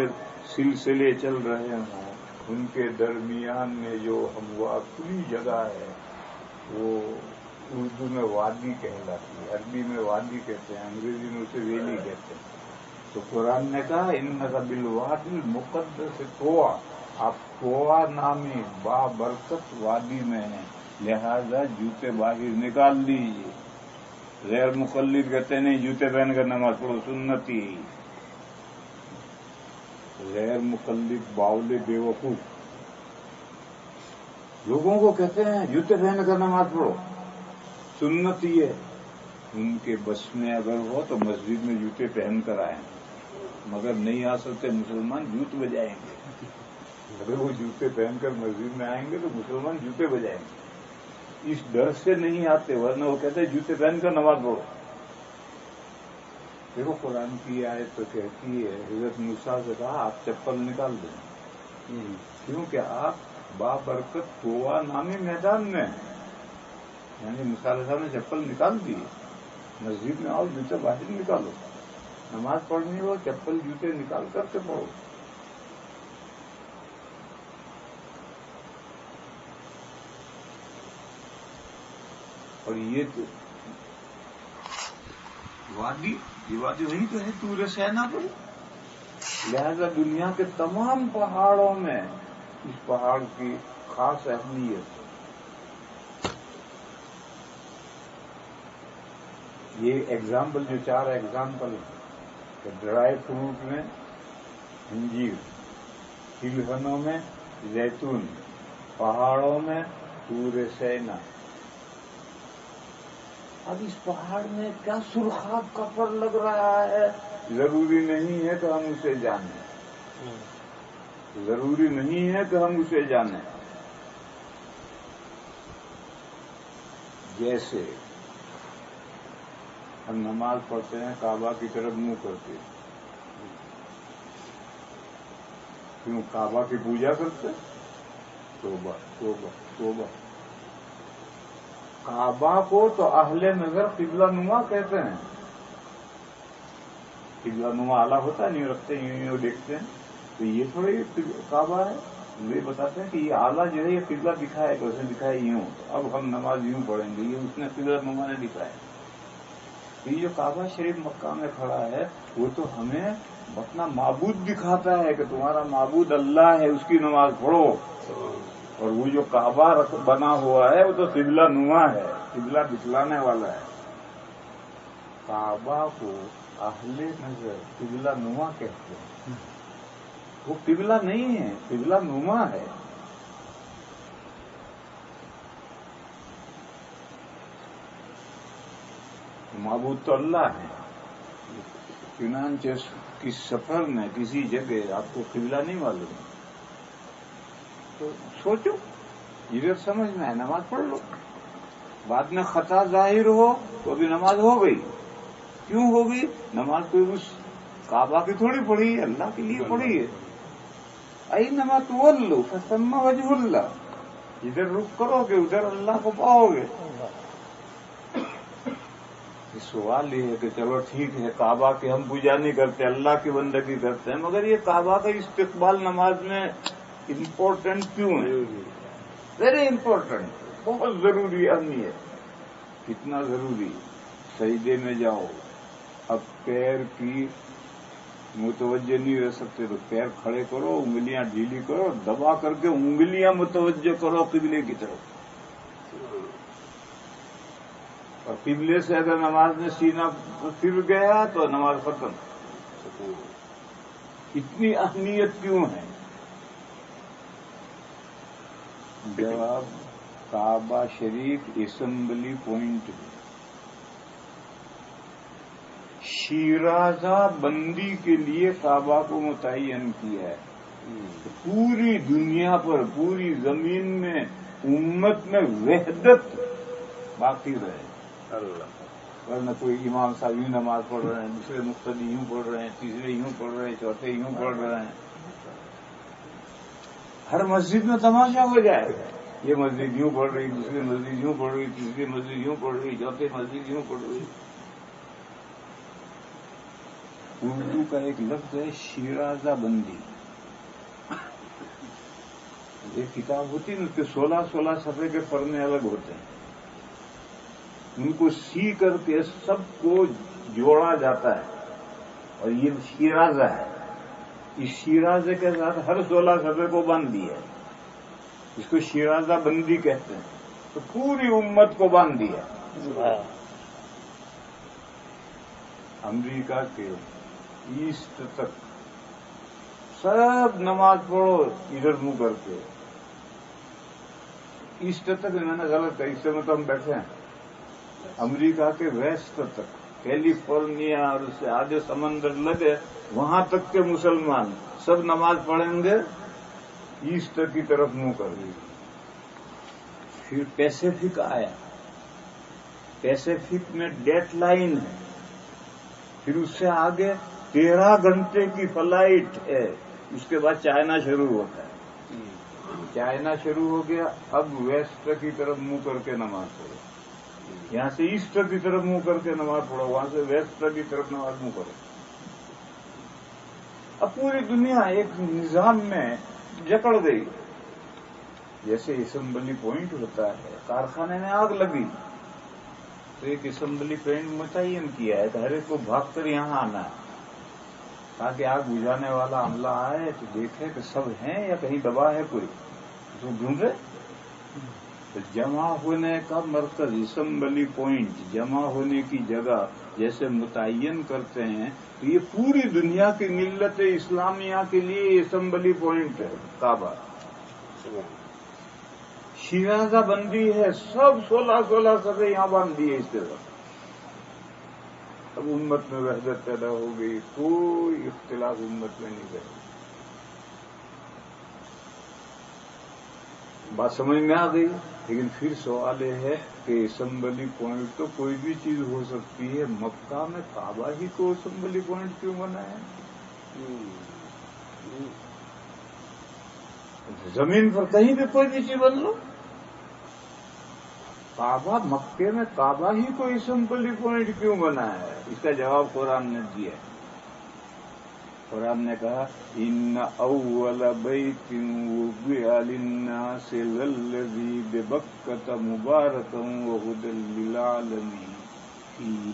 سلسلے چل رہے ہوں، ان کے درمیان میں جو ہموار کھلی جگہ ہے وہ اردو میں وادی کہلاتی ہے، عربی میں وادی کہتے ہیں، انگریزی میں اسے ویلی کہتے ہیں۔ تو قرآن نے کہا اِنَّکَ بِالْوَادِ الْمُقَدَّسِ طویٰ، آپ طویٰ نامی بابرکت وادی میں ہیں، لہذا جوتے باہر نکال دیجیے۔ غیر مقلد کہتے نہیں جوتے پہن کر نماز پڑھو، سنتی۔ غیر مقلد باولے بیوقوف لوگوں کو کہتے ہیں جوتے پہن کر نماز پڑھو، سنتی ہے۔ ان کے بس میں اگر ہو تو مسجد میں جوتے پہن کر آئیں، مگر نہیں آ سکتے مسلمان جوت بجائیں گے۔ اگر وہ جوتے پہن کر مسجد میں آئیں گے تو مسلمان جوتے بجائیں گے، اس ڈر سے نہیں آتے، ورنہ وہ کہتے ہیں جوتے پہن کر نماز پڑھو۔ دیکھو قرآن کی آیت تو کہتی ہے، حضرت موسیٰ سے کہا آپ چپل نکال دیں، کیونکہ آپ بابرکت طویٰ نامی میدان میں ہیں۔ یعنی موسیٰ علیہ السلام نے چپل نکال دی، مسجد میں آؤ جوتے باہر نکالو، نماز پڑھنی ہو چپل جوتے نکال کر کے پڑھو۔ اور یہ تو وادی وہی تو ہے طور سینا پر، لہذا دنیا کے تمام پہاڑوں میں اس پہاڑ کی خاص اہمیت ہے۔ یہ ایگزامپل جو 4 ایگزامپل ہیں، ڈرائی فروٹ میں انجیر، تلہنوں میں زیتون، پہاڑوں میں طور سینا۔ اب اس پہاڑ میں کیا سرخاب کا پر لگ رہا ہے، ضروری نہیں ہے کہ ہم اسے جانیں، ضروری نہیں ہے کہ ہم اسے جانیں۔ جیسے ہم نماز پڑھتے ہیں کعبہ کی طرف منہ کرتے ہیں، کیوں؟ کعبہ کی پوجا کرتے ہیں؟ توبہ توبہ توبہ۔ کعبہ کو تو اہل نظر قبلہ نما کہتے ہیں۔ قبلہ نما آلہ ہوتا ہے، نہیں رکھتے یوں دیکھتے ہیں، تو یہ تھوڑی کعبہ ہے، یہ بتاتے ہیں کہ یہ آلہ جو ہے یہ قبلہ دکھائے گا، اس نے دکھایا یوں، اب ہم نماز یوں پڑھیں گے، یہ اس نے قبلہ نما نے دکھایا۔ یہ جو کعبہ شریف مکہ میں کھڑا ہے وہ تو ہمیں اپنا معبود دکھاتا ہے کہ تمہارا معبود اللہ ہے، اس کی نماز پڑھو۔ اور وہ جو کعبہ بنا ہوا ہے وہ تو قبلہ نما ہے، قبلہ دکھلانے والا ہے۔ کعبہ کو اہل نظر قبلہ نما کہتے ہیں، وہ قبلہ نہیں ہے، قبلہ نما ہے۔ معبود تو اللہ ہے، چنانچہ کس سفر میں کسی جگہ آپ کو قبلہ نہیں معلوم تو سوچو، ادھر سمجھ میں ہے نماز پڑھ لو، بعد میں خطا ظاہر ہو تو ابھی نماز ہو گئی۔ کیوں ہوگی؟ نماز کوئی اس کعبہ کی تھوڑی پڑھی ہے، اللہ کے لیے پڑھی ہے۔ اینما تولوا فثم وجہ اللہ، ادھر رخ کرو گے ادھر اللہ کو پاؤ گے۔ سوال یہ ہے کہ چلو ٹھیک ہے، کعبہ کی ہم پوجا نہیں کرتے، اللہ کی بندگی کرتے ہیں، مگر یہ کعبہ کا استقبال نماز میں امپورٹنٹ کیوں ہے؟ ویری امپورٹنٹ، بہت ضروری اہمیت۔ کتنا ضروری؟ سجدے میں جاؤ، اب پیر کی متوجہ نہیں رہ سکتے تو پیر کھڑے کرو، انگلیاں ڈھیلی کرو، دبا کر کے انگلیاں متوجہ کرو قبلے کی طرف، اور قبلے سے اگر نماز میں سینہ پھر گیا تو نماز ختم۔ اتنی اہمیت کیوں ہے؟ جواب، کعبہ شریف اسمبلی پوائنٹ ہے۔ شیرازہ بندی کے لیے کعبہ کو متعین کیا ہے، پوری دنیا پر، پوری زمین میں امت میں وحدت باقی رہے۔ ورنہ کوئی امام صاحب یوں نماز پڑھ رہے ہیں، دوسرے مقتدی یوں پڑھ رہے ہیں، تیسرے یوں پڑھ رہے ہیں، چوتھے یوں پڑھ رہے ہیں، ہر مسجد میں تماشا ہو جائے گا۔ یہ مسجد یوں پڑھ رہی، دوسری مسجد یوں پڑھ رہی، تیسری مسجد یوں پڑھ رہی، چوتھی مسجد یوں پڑھ رہی۔ اردو کا ایک لفظ ہے شیرازہ بندی، ایک کتاب ہوتی ہے نا، اس کے 16 صفحے کے پڑھنے الگ ہوتے ہیں، ان کو سی کر کے سب کو جوڑا جاتا ہے، اور یہ شیرازہ ہے۔ اس شیرازے کے ساتھ ہر 16 صفحے کو باندھ دیا ہے، اس کو شیرازہ بندی کہتے ہیں، تو پوری امت کو باندھ دیا۔ امریکہ کے ایسٹ تک سب نماز پڑھو ادھر منہ کر کے، ایسٹ تک میں نے غلط کہا، اس سے میں تو ہم بیٹھے ہیں، امریکہ کے ویسٹ تک، کیلیفورنیا اور اس سے آگے سمندر لگے وہاں تک کے مسلمان سب نماز پڑھیں گے ایسٹ کی طرف منہ کر کے۔ پھر پیسیفک آیا، پیسیفک میں ڈیڈ لائن ہے، پھر اس سے آگے 13 گھنٹے کی فلائٹ ہے، اس کے بعد چائنا شروع ہوتا ہے۔ چائنا شروع ہو گیا، اب ویسٹ کی طرف منہ کر کے نماز پڑھو، یہاں سے ایسٹ کی طرف منہ کر کے نماز پڑھو، وہاں سے ویسٹ کی طرف نماز منہ کرو۔ اب پوری دنیا ایک نظام میں جکڑ گئی، جیسے اسمبلی پوائنٹ ہوتا ہے، کارخانے میں آگ لگی تو ایک اسمبلی پوائنٹ متعین کیا ہے کہ ہر ایک کو بھاگ کر یہاں آنا ہے، تاکہ آگ بجھانے والا عملہ آئے تو دیکھے کہ سب ہیں یا کہیں دبا ہے کوئی، تو ڈھونڈے۔ تو جمع ہونے کا مرکز اسمبلی پوائنٹ، جمع ہونے کی جگہ جیسے متعین کرتے ہیں، تو یہ پوری دنیا کی ملت اسلامیہ کے لیے اسمبلی پوائنٹ ہے کعبہ۔ شیرازہ بندی ہے، سب 16 صفحے یہاں باندھ دیے اس طرح۔ اب امت میں وحدت پیدا ہو گئی، کوئی اختلاف امت میں نہیں رہا۔ بات سمجھ میں آ گئی؟ لیکن پھر سوال یہ ہے کہ اسمبلی پوائنٹ تو کوئی بھی چیز ہو سکتی ہے، مکہ میں کعبہ ہی کو اسمبلی پوائنٹ کیوں بنایا؟ زمین پر کہیں بھی کوئی بھی چیز بن لو، کعبہ مکے میں کعبہ ہی کو اسمبلی پوائنٹ کیوں بنایا ہے؟ اس کا جواب قرآن نے دیا ہے۔ قرآن نے کہا ان اول بیت وضع للناس للذی ببکۃ مبارکا وہدی للعالمین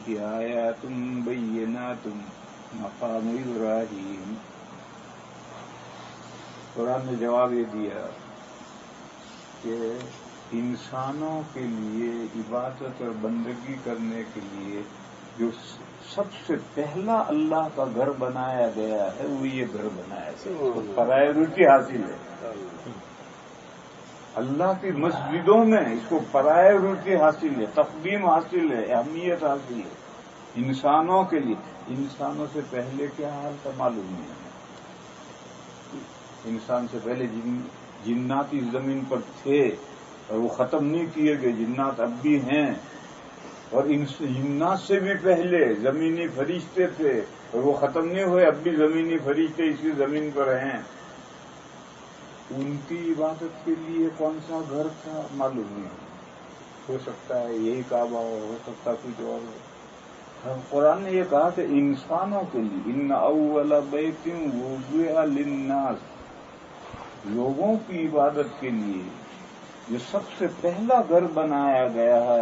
فیہ آیات بینات مقام ابراہیم۔ قرآن نے جواب یہ دیا کہ انسانوں کے لیے عبادت اور بندگی کرنے کے لیے جو سب سے پہلا اللہ کا گھر بنایا گیا ہے وہ یہ گھر بنایا گیا، پرائیورٹی حاصل ہے اللہ کی مسجدوں میں، اس کو پرائیورٹی حاصل ہے، تقدیم حاصل ہے، اہمیت حاصل ہے انسانوں کے لیے۔ انسانوں سے پہلے کیا حال تھا معلوم نہیں ہے، انسان سے پہلے جنات اس زمین پر تھے اور وہ ختم نہیں کیے گئے، جنات اب بھی ہیں، اور ان جنات سے بھی پہلے زمینی فرشتے تھے اور وہ ختم نہیں ہوئے، اب بھی زمینی فرشتے اسی زمین پر ہیں۔ ان کی عبادت کے لیے کون سا گھر تھا معلوم نہیں، ہو سکتا ہے یہی کعبہ ہو سکتا کچھ اور ہو۔ قرآن نے یہ کہا کہ انسانوں کے لیے ان اول بیت وضع للناس، لوگوں کی عبادت کے لیے جو سب سے پہلا گھر بنایا گیا ہے،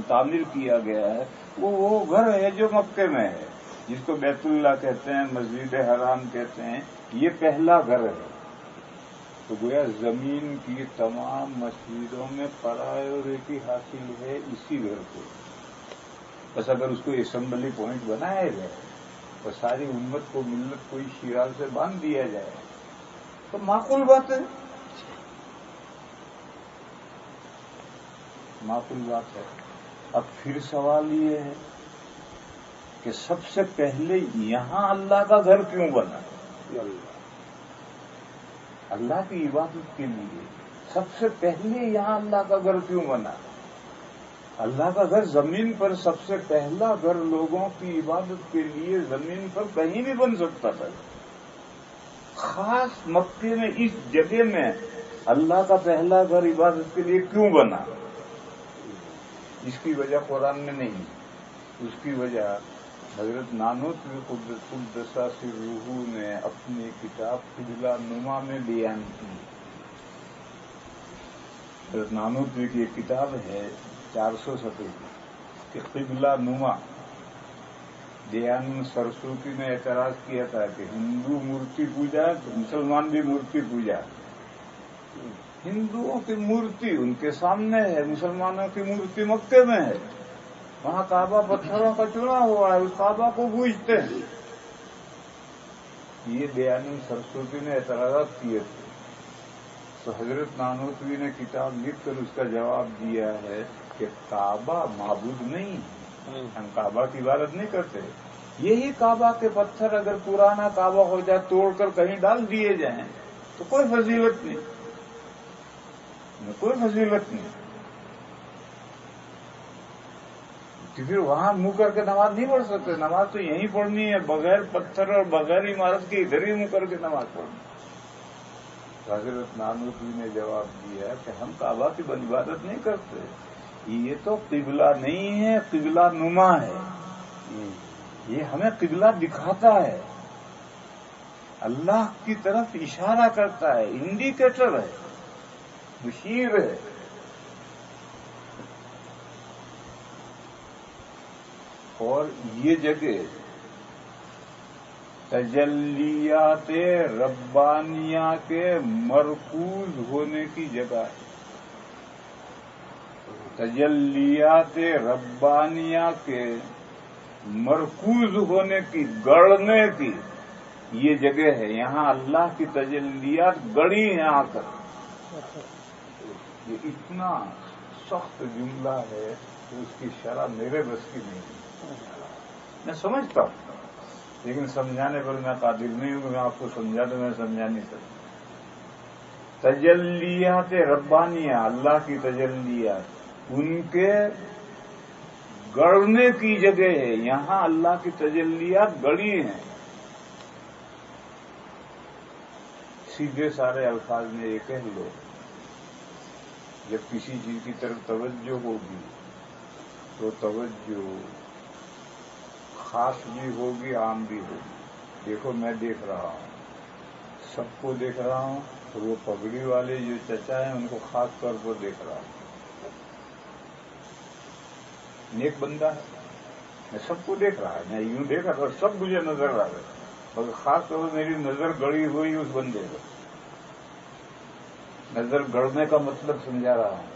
تعمیر کیا گیا ہے، وہ گھر ہے جو مکے میں ہے، جس کو بیت اللہ کہتے ہیں، مسجد حرام کہتے ہیں، یہ پہلا گھر ہے۔ تو گویا زمین کی تمام مسجدوں میں پرائیورٹی حاصل ہے اسی گھر کو۔ بس اگر اس کو اسمبلی پوائنٹ بنایا جائے اور ساری امت کو ملت کو اس شیرال سے باندھ دیا جائے تو معقول بات ہے، معقول بات ہے۔ اب پھر سوال یہ ہے کہ سب سے پہلے یہاں اللہ کا گھر کیوں بنا؟ اللہ کی عبادت کے لیے سب سے پہلے یہاں اللہ کا گھر کیوں بنا؟ اللہ کا گھر زمین پر سب سے پہلا گھر لوگوں کی عبادت کے لیے زمین پر کہیں بھی بن سکتا تھا، خاص مکے میں اس جگہ میں اللہ کا پہلا گھر عبادت کے لیے کیوں بنا؟ اس کی وجہ قرآن میں نہیں، اس کی وجہ حضرت نانوتوی قدس سرہ نے اپنی کتاب قبلہ نما میں بیان کی۔ حضرت نانوتوی کی ایک کتاب ہے 400 صفحے کی کہ قبلہ نما۔ دیانند سرسوتی نے اعتراض کیا تھا کہ ہندو مورتی پوجا، مسلمان بھی مورتی پوجا، ہندوؤں کی مورتی ان کے سامنے ہے، مسلمانوں کی مورتی مکے میں ہے، وہاں کعبہ پتھروں کا چنا ہوا ہے، اس کعبہ کو پوجتے ہیں۔ یہ دیانند سرسوتی نے اعتراضات کیے تھے، تو حضرت نانوتوی نے کتاب لکھ کر اس کا جواب دیا ہے کہ کعبہ معبود نہیں ہے، ہم کعبہ کی عبادت نہیں کرتے، یہی کعبہ کے پتھر اگر پرانا کعبہ ہو جائے توڑ کر کہیں ڈال دیے جائیں تو کوئی فضیلت نہیں، کوئی فضیلت نہیں، کہ پھر وہاں منہ کر کے نماز نہیں پڑھ سکتے، نماز تو یہیں پڑھنی ہے، بغیر پتھر اور بغیر عمارت کے ادھر ہی منہ کر کے نماز پڑھنی۔ حضرت نانوتوی نے جواب دیا کہ ہم کعبہ کی عبادت نہیں کرتے، یہ تو قبلہ نہیں ہے، قبلہ نما ہے، یہ ہمیں قبلہ دکھاتا ہے، اللہ کی طرف اشارہ کرتا ہے، انڈیکیٹر ہے، مشیر ہے۔ اور یہ جگہ تجلیات ربانیہ کے مرکوز ہونے کی جگہ ہے، تجلیات ربانیہ کے مرکوز ہونے کی، گڑنے کی یہ جگہ ہے، یہاں اللہ کی تجلیات گڑی ہیں آ کر۔ یہ اتنا سخت جملہ ہے کہ اس کی شرح میرے بس کی نہیں، میں سمجھتا ہوں لیکن سمجھانے پر میں قادر نہیں ہوں کہ میں آپ کو سمجھا دوں، میں سمجھا نہیں سکتا۔ تجلیات ربانیہ، اللہ کی تجلیات، ان کے گڑنے کی جگہ ہے، یہاں اللہ کی تجلیات گڑی ہیں۔ سیدھے سارے الفاظ میں یہ کہہ لو، جب کسی چیز کی طرف توجہ ہوگی تو توجہ خاص بھی ہوگی، عام بھی ہوگی۔ دیکھو میں دیکھ رہا ہوں، سب کو دیکھ رہا ہوں، اور وہ پگڑی والے جو چچا ہیں ان کو خاص طور پر دیکھ رہا ہوں۔ نیک بندہ ہے، میں سب کو دیکھ رہا ہے، میں یوں دیکھ رہا اور سب مجھے نظر آ رہے، مگر خاص طور پر میری نظر گڑی ہوئی اس بندے پر۔ نظر گڑنے کا مطلب سمجھا رہا ہوں۔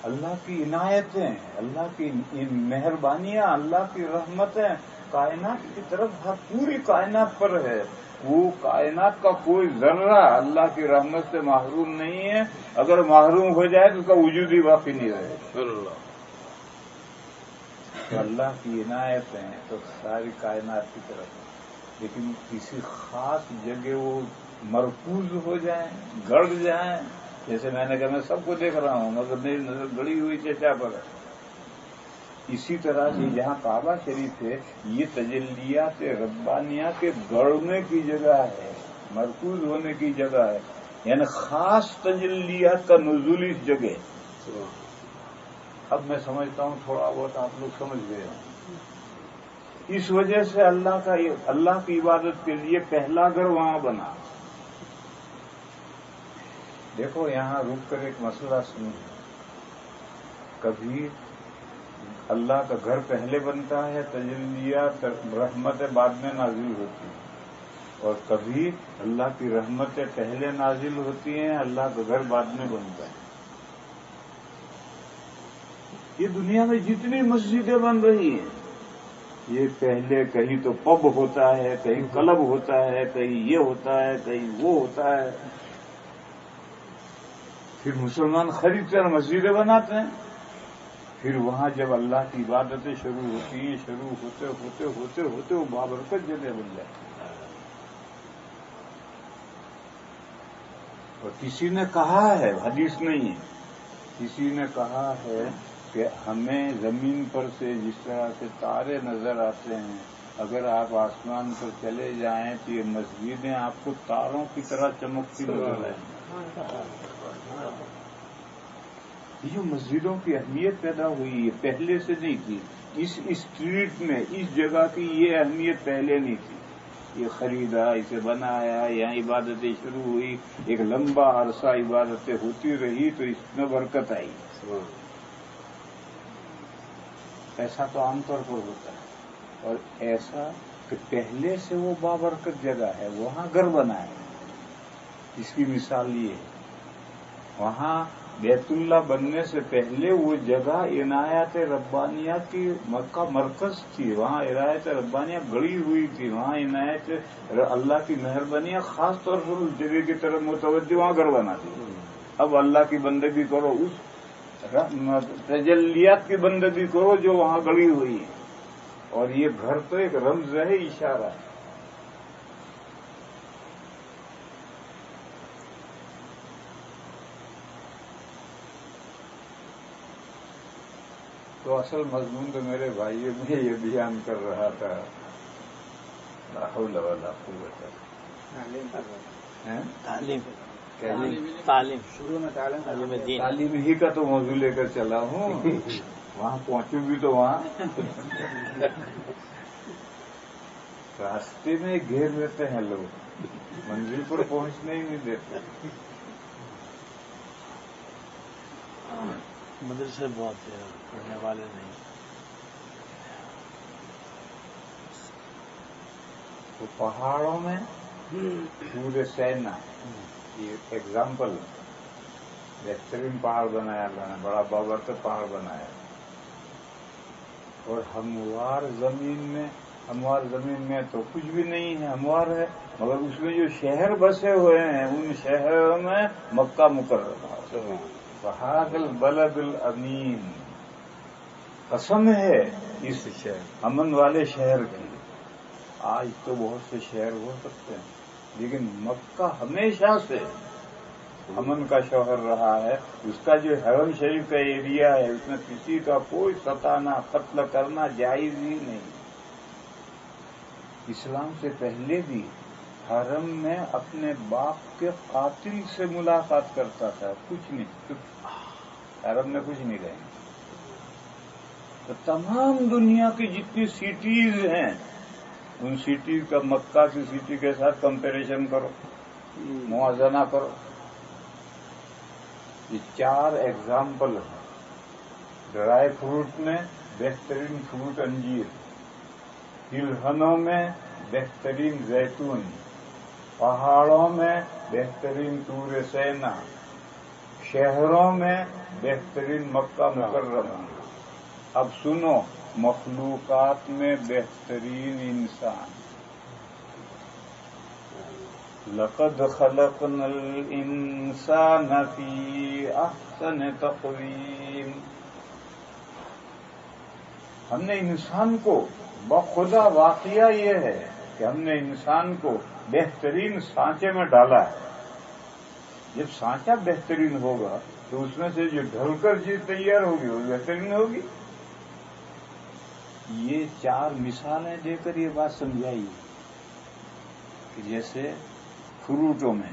اللہ کی عنایتیں، اللہ کی مہربانیاں، اللہ کی رحمتیں کائنات کی طرف پوری کائنات پر ہے، وہ کائنات کا کوئی ذرہ اللہ کی رحمت سے محروم نہیں ہے، اگر محروم ہو جائے تو اس کا وجود ہی باقی نہیں رہے۔ تو اللہ کی عنایتیں تو ساری کائنات کی طرف ہے، لیکن کسی خاص جگہ وہ مرکوز ہو جائیں، گڑ جائیں، جیسے میں نے کہا میں سب کو دیکھ رہا ہوں مگر میری نظر گڑی ہوئی چچا پر ہے۔ اسی طرح سے جہاں کعبہ شریف ہے یہ تجلیات ربانیہ کے گڑنے کی جگہ ہے، مرکوز ہونے کی جگہ ہے، یعنی خاص تجلیات کا نزول اس جگہ. اب میں سمجھتا ہوں تھوڑا بہت آپ لوگ سمجھ گئے ہیں. اس وجہ سے اللہ کی عبادت کے لیے پہلا گھر وہاں بنا. دیکھو یہاں رک کر ایک مسئلہ سنو. کبھی اللہ کا گھر پہلے بنتا ہے، تجلیات رحمتیں بعد میں نازل ہوتی ہیں، اور کبھی اللہ کی رحمتیں پہلے نازل ہوتی ہیں، اللہ کا گھر بعد میں بنتا ہے. یہ دنیا میں جتنی مسجدیں بن رہی ہیں، یہ پہلے کہیں تو پب ہوتا ہے، کہیں کلب ہوتا ہے، کہیں یہ ہوتا ہے، کہیں وہ ہوتا ہے. پھر مسلمان خریدتے ہیں، مسجدیں بناتے ہیں. پھر وہاں جب اللہ کی عبادتیں شروع ہوتی ہیں، شروع ہوتے ہوتے ہوتے ہوتے وہ بابرکت جگہ بن جاتی ہے. اور کسی نے کہا ہے، حدیث نہیں ہے، کسی نے کہا ہے کہ ہمیں زمین پر سے جس طرح سے تارے نظر آتے ہیں، اگر آپ آسمان پر چلے جائیں تو یہ مسجدیں آپ کو تاروں کی طرح چمکتی نظر آئیں. یہ جو مسجدوں کی اہمیت پیدا ہوئی ہے پہلے سے نہیں تھی. اس اسٹریٹ میں اس جگہ کی یہ اہمیت پہلے نہیں تھی. یہ خریدا، اسے بنایا، یہاں عبادتیں شروع ہوئی، ایک لمبا عرصہ عبادتیں ہوتی رہی تو اس میں برکت آئی. ایسا تو عام طور پر ہوتا ہے. اور ایسا کہ پہلے سے وہ بابرکت جگہ ہے، وہاں گھر بنا ہے. اس کی مثال یہ ہے، وہاں بیت اللہ بننے سے پہلے وہ جگہ عنایت ربانیہ کی مکہ مرکز تھی. وہاں عنایت ربانیہ گڑی ہوئی تھی. وہاں عنایت اللہ کی مہربانیاں خاص طور پر اس جگہ کی طرف متوجہ، وہاں گھر بنا دی. اب اللہ کی بندگی کرو، اس تجلیات کی بندگی کرو جو وہاں گڑی ہوئی ہے. اور یہ گھر تو ایک رمز ہے، اشارہ ہے. تو اصل مضمون تو میرے بھائیوں میں یہ بیان کر رہا تھا، لا حول ولا قوت.
تعلیم شروع میں
تعلیم ہی کا تو موضوع لے کر چلا ہوں. وہاں پہنچوں بھی تو وہاں راستے میں گھیر لیتے ہیں لوگ، منزل پر پہنچنے ہی نہیں دیتے.
مدرسے بہت ہیں، پڑھنے والے نہیں.
تو پہاڑوں میں پورے سینا، یہ ایگزامپل، بہترین پہاڑ بنایا اللہ نے، بڑا بابرکت پہاڑ بنایا. اور ہموار زمین میں تو کچھ بھی نہیں ہے، ہموار ہے، مگر اس میں جو شہر بسے ہوئے ہیں ان شہروں میں مکہ مکرمہ، وہذا البلد الامین، قسم ہے اس امن والے شہر کی. آج تو بہت سے شہر ہو سکتے ہیں، لیکن مکہ ہمیشہ سے امن کا شہر رہا ہے. اس کا جو حرم شریف کا ایریا ہے اس میں کسی کا کوئی ستانا، قتل کرنا جائز ہی نہیں. اسلام سے پہلے بھی حرم میں اپنے باپ کے قاتل سے ملاقات کرتا تھا، کچھ نہیں، حرم میں کچھ نہیں رہیں. تو تمام دنیا کی جتنی سٹیز ہیں ان سٹیز کا مکہ کی سٹی کے ساتھ کمپیریزن کرو، موازنہ کرو. یہ 4 ایگزامپل ہیں. ڈرائی فروٹ میں بہترین فروٹ انجیر، تلہنوں میں بہترین زیتون، پہاڑوں میں بہترین طور سینا، شہروں میں بہترین مکہ مکرمہ. اب سنو، مخلوقات میں بہترین انسان. لقد خلقنا الانسان فی احسن تقویم. ہم نے انسان کو، بخدا واقعہ یہ ہے کہ ہم نے انسان کو بہترین سانچے میں ڈالا ہے. جب سانچہ بہترین ہوگا تو اس میں سے جو ڈھل کر چیز تیار ہوگی وہ بہترین ہوگی. یہ 4 مثالیں دے کر یہ بات سمجھائی کہ جیسے فروٹوں میں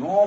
9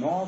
9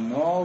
9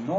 9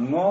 9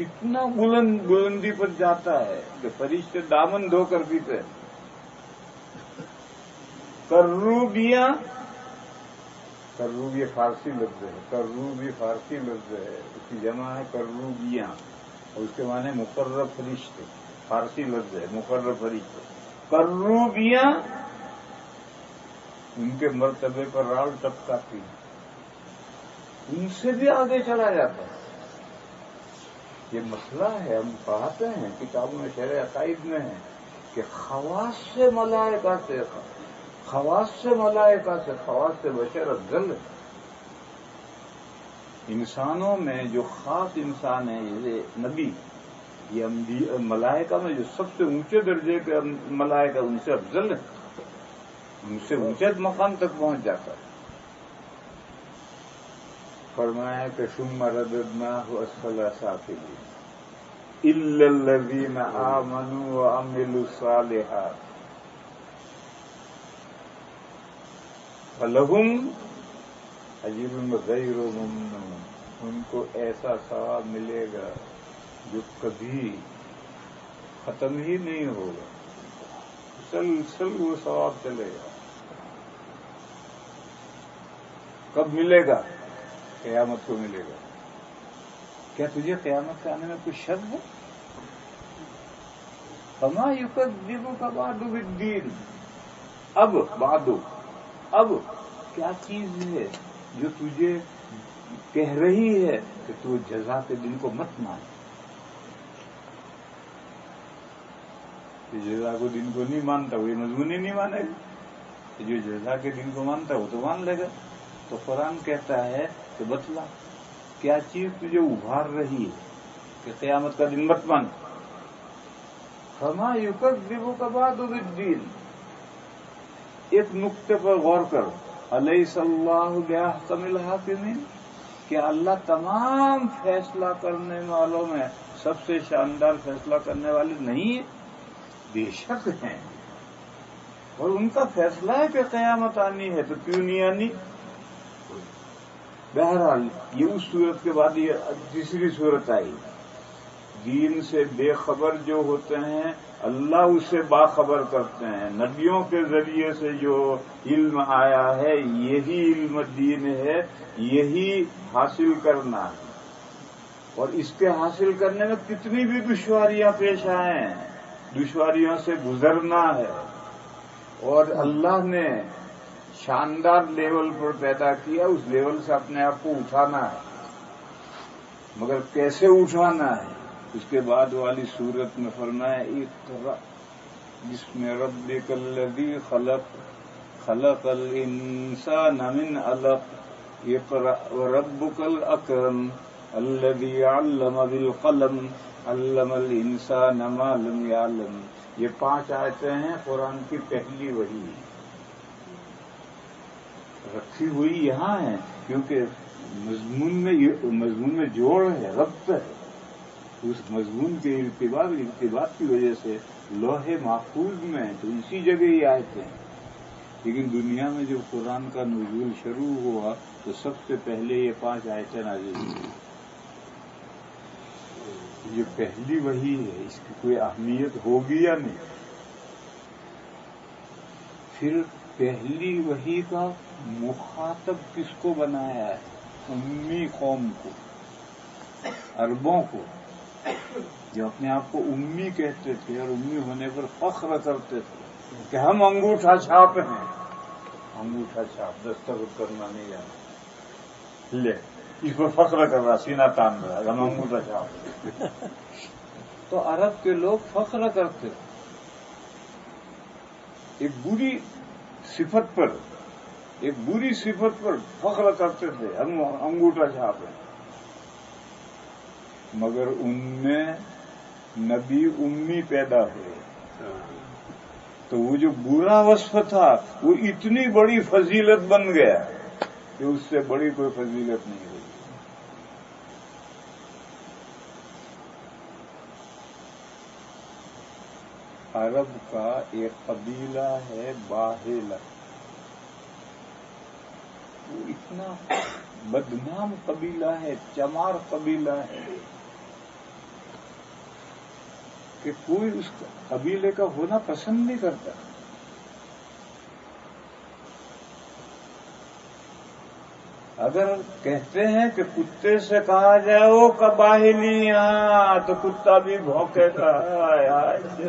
اتنا بلندی پر جاتا ہے کہ فرشتے دامن دھو کر پیتے ہیں. کروبیاں، کروب یہ فارسی لفظ ہے، کروب یہ فارسی لفظ ہے، اس کی جمع ہے کروبیاں، اور اس کے معنی مقرر فرشتے. فارسی لفظ ہے مقرر فرشتے. کروبیاں ان کے مرتبے پر راڑ ٹپکاتی ہیں، ان سے بھی آگے چلا جاتا ہے. یہ مسئلہ ہے، ہم پڑھاتے ہیں کتابوں میں، شرح عقائد میں ہے کہ خواص سے ملائکہ سے خواص سے بشر افضل ہے. انسانوں میں جو خاص انسان ہے یہ نبی، یہ ملائکہ میں جو سب سے اونچے درجے کے ملائکہ ان سے افضل ہے، ان سے اونچے مقام تک پہنچ جاتا ہے. فرمایا کہ ثم رددناہ اسفل سافلین الا الذین آمنوا وعملوا الصالحات فلہم اجر غیر ممنون. ان کو ایسا ثواب ملے گا جو کبھی ختم ہی نہیں ہوگا، مسلسل وہ ثواب چلے گا. کب ملے گا؟ قیامت کو ملے گا. کیا تجھے قیامت کے آنے میں کچھ شک ہے؟ فما یکذبک بعد بالدین. اب کیا چیز ہے جو تجھے کہہ رہی ہے کہ تو جزا کے دن کو مت مان؟ جو جزا کے دن کو نہیں مانتا وہ مضمون ہی نہیں مانے گا. جو جزا کے دن کو مانتا وہ تو مان لے گا. تو قرآن کہتا ہے کہ بتلا کیا چیز تجھے ابھار رہی ہے کہ قیامت کا دن مت مان. فما یکذبک بعد بالدین. ایک نقطے پر غور کر، الیس اللہ باحکم الحاکمین. کیا اللہ تمام فیصلہ کرنے والوں میں سب سے شاندار فیصلہ کرنے والے نہیں ہیں؟ بے شک ہیں، اور ان کا فیصلہ ہے کہ قیامت آنی ہے تو کیوں نہیں آنی. بہرحال یہ اس صورت کے بعد یہ تیسری صورت آئی. دین سے بے خبر جو ہوتے ہیں اللہ اسے باخبر کرتے ہیں. نبیوں کے ذریعے سے جو علم آیا ہے یہی علم دین ہے، یہی حاصل کرنا ہے. اور اس کے حاصل کرنے میں کتنی بھی دشواریاں پیش آئیں، دشواریوں سے گزرنا ہے. اور اللہ نے شاندار لیول پر پیدا کیا، اس لیول سے اپنے آپ کو اٹھانا ہے. مگر کیسے اٹھانا ہے؟ اس کے بعد والی صورت میں فرمایا اقرأ بسم ربک الذی خلق خلق الانسان من علق اقرأ وربک الاکرم الذی علم بالقلم علم الانسان ما لم یعلم. یہ 5 آیتیں ہیں قرآن کی پہلی وحی رکھی ہوئی یہاں ہیں کیونکہ مضمون میں جوڑ ہے، ربط ہے. اس مضمون کے ارتباط کی وجہ سے لوح محفوظ میں تو اسی جگہ ہی آئے تھے. لیکن دنیا میں جب قرآن کا نزول شروع ہوا تو سب سے پہلے یہ 5 آیتیں نازل ہوئی. یہ پہلی وحی ہے، اس کی کوئی اہمیت ہوگی یا نہیں. پھر پہلی وحی کا مخاطب کس کو بنایا ہے؟ امی قوم کو، عربوں کو، جو اپنے آپ کو امی کہتے تھے اور امی ہونے پر فخر کرتے تھے کہ ہم انگوٹھا چھاپ ہیں. انگوٹھا چھاپ دستخط کرنا نہیں جانا، لے اس پر فخر کر رہا، سینہ تان رہا، ہم انگوٹھا چھاپ. تو عرب کے لوگ فخر کرتے تھے ایک بری صفت پر فخر کرتے تھے، ہم انگوٹھا چھاپ ہیں. مگر ان میں نبی امی پیدا ہوئے تو وہ جو برا وصف تھا وہ اتنی بڑی فضیلت بن گیا کہ اس سے بڑی کوئی فضیلت نہیں ہوئی. عرب کا ایک قبیلہ ہے باہلا، وہ اتنا بدنام قبیلہ ہے، چمار قبیلہ ہے. کہ کوئی اس قبیلے کا ہونا پسند نہیں کرتا. اگر کہتے ہیں کہ کتے سے کہا جائے وہ قبائلی یہاں تو کتا بھی بھونکے گا,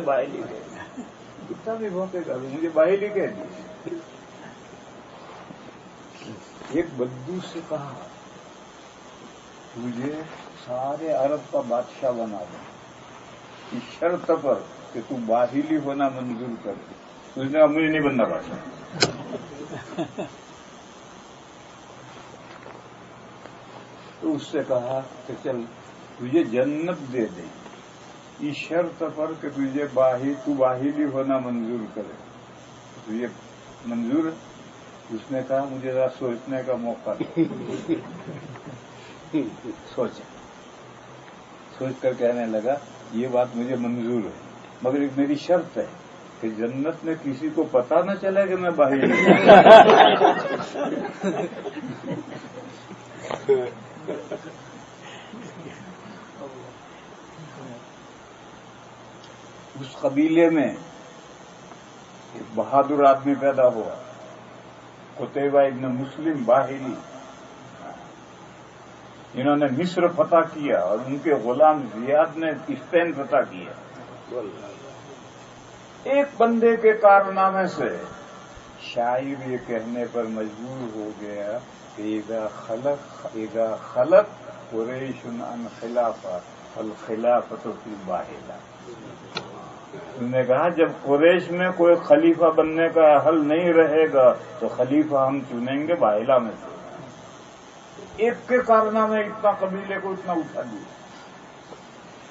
باہلی کہہ گا, کتا بھی بھونکے گا, مجھے باہلی کہہ دی. ایک بدو سے کہا تجھے سارے عرب کا بادشاہ بنا دوں اس شرط پر کہ تو باہلی ہونا منظور کر دے. اس نے مجھے نہیں بننا بادشاہ. تو اس سے کہا کہ چل تجھے جنت دے دیں اس شرط پر کہ تجھے تو باہلی ہونا منظور کرے. تجھے منظور ہے؟ اس نے کہا مجھے ذرا سوچنے کا موقع دے. سوچ کر کہنے لگا یہ بات مجھے منظور ہے مگر ایک میری شرط ہے کہ جنت میں کسی کو پتا نہ چلے کہ میں باہلی اس قبیلے میں ایک بہادر آدمی پیدا ہوا, قتیبہ ابن مسلم باہلی. انہوں نے مصر فتح کیا اور ان کے غلام زیاد نے اسپین فتح کیا. ایک بندے کے کارنامے سے شاعر یہ کہنے پر مجبور ہو گیا کہ اذا خلق قریش عن خلافہ فالخلافۃ فی باہلہ. انہوں نے کہا جب قریش میں کوئی خلیفہ بننے کا حل نہیں رہے گا تو خلیفہ ہم چنیں گے باہلہ میں سے. ایک کے کارنامے اتنا قبیلے کو اتنا اٹھا دیا.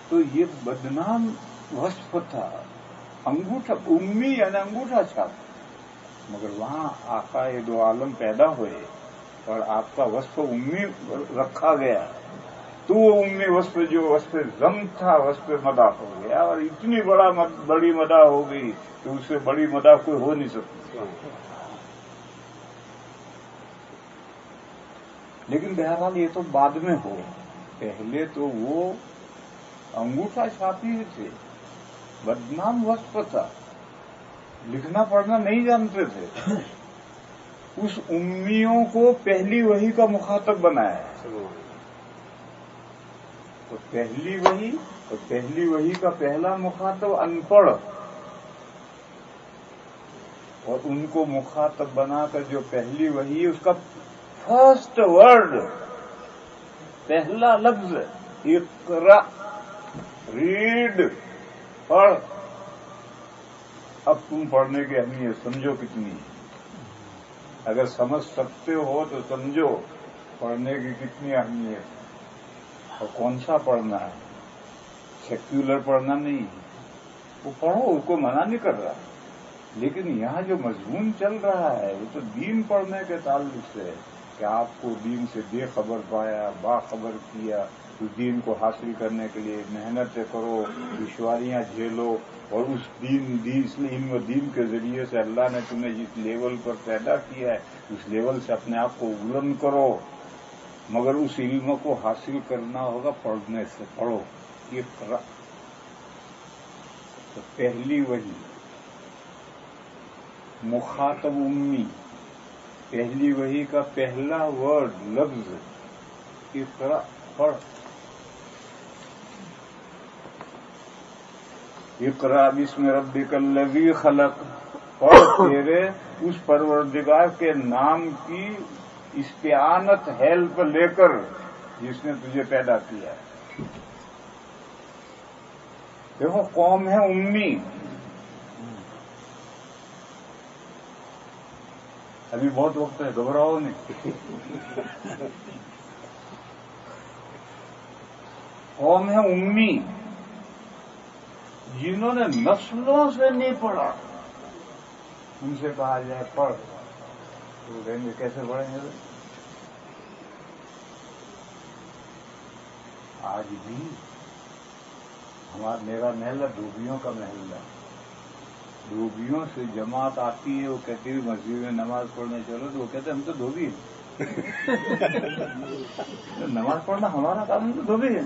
تو یہ بدنام وصف تھا, انگوٹھا امی یعنی انگوٹھا چھاپ. مگر وہاں آقا دو عالم پیدا ہوئے اور آپ کا وصف امی رکھا گیا تو وہ امی وصف جو وصف ضم تھا وصف مدح ہو گیا اور اتنی بڑی مدح ہو گئی کہ اس سے بڑی مدح کوئی ہو نہیں سکتی. لیکن بہرحال یہ تو بعد میں ہو, پہلے تو وہ انگوٹھا چھاپی تھے, بدنام وصف تھا, لکھنا پڑھنا نہیں جانتے تھے. اس امیوں کو پہلی وحی کا مخاطب بنایا ہے. تو پہلی وحی کا پہلا مخاطب ان پڑھ, اور ان کو مخاطب بنا کر جو پہلی وحی اس کا فرسٹ ورڈ پہلا لفظ اقرا, ریڈ, پڑھ. اب تم پڑھنے کی اہمیت سمجھو کتنی ہے. اگر سمجھ سکتے ہو تو سمجھو پڑھنے کی کتنی اہمیت ہے. اور کون سا پڑھنا ہے, سیکولر پڑھنا نہیں, وہ پڑھو, اس کو منع نہیں کر رہا. لیکن یہاں جو مضمون چل رہا ہے وہ تو دین پڑھنے کے تعلق سے ہے کہ آپ کو دین سے بے خبر پایا, باخبر کیا. اس دین کو حاصل کرنے کے لیے محنتیں کرو, دشواریاں جھیلو, اور اس علم و دین کے ذریعے سے اللہ نے تمہیں جس لیول پر پیدا کیا ہے اس لیول سے اپنے آپ کو بلند کرو. مگر اس علم کو حاصل کرنا ہوگا پڑھنے سے. پڑھو اقرا. تو پہلی وحی مخاطب امی, پہلی وحی کا پہلا ورڈ لفظ اقرا, پڑھ. اقرا بسم ربک الذی خلق, پڑھ تیرے اس پروردگار کے نام کی استعانت ہیلپ لے کر جس نے تجھے پیدا کیا ہے. دیکھو قوم ہے امی, ابھی بہت وقت ہے, گھبراؤ نہیں. قوم ہے امی جنہوں نے نسلوں سے نہیں پڑھا, ان سے کہا جائے پڑھ تو کہیں گے کیسے پڑھیں گے. آج بھی میرا محلہ دھوبیوں کا محلہ, دھوبیوں سے جماعت آتی ہے, وہ کہتی ہے مسجد میں نماز پڑھنے چلو, تو وہ کہتے ہیں ہم تو دھوبی ہیں. نماز پڑھنا ہمارا کام, ہم تو دھوبی ہیں.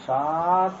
7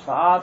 7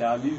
40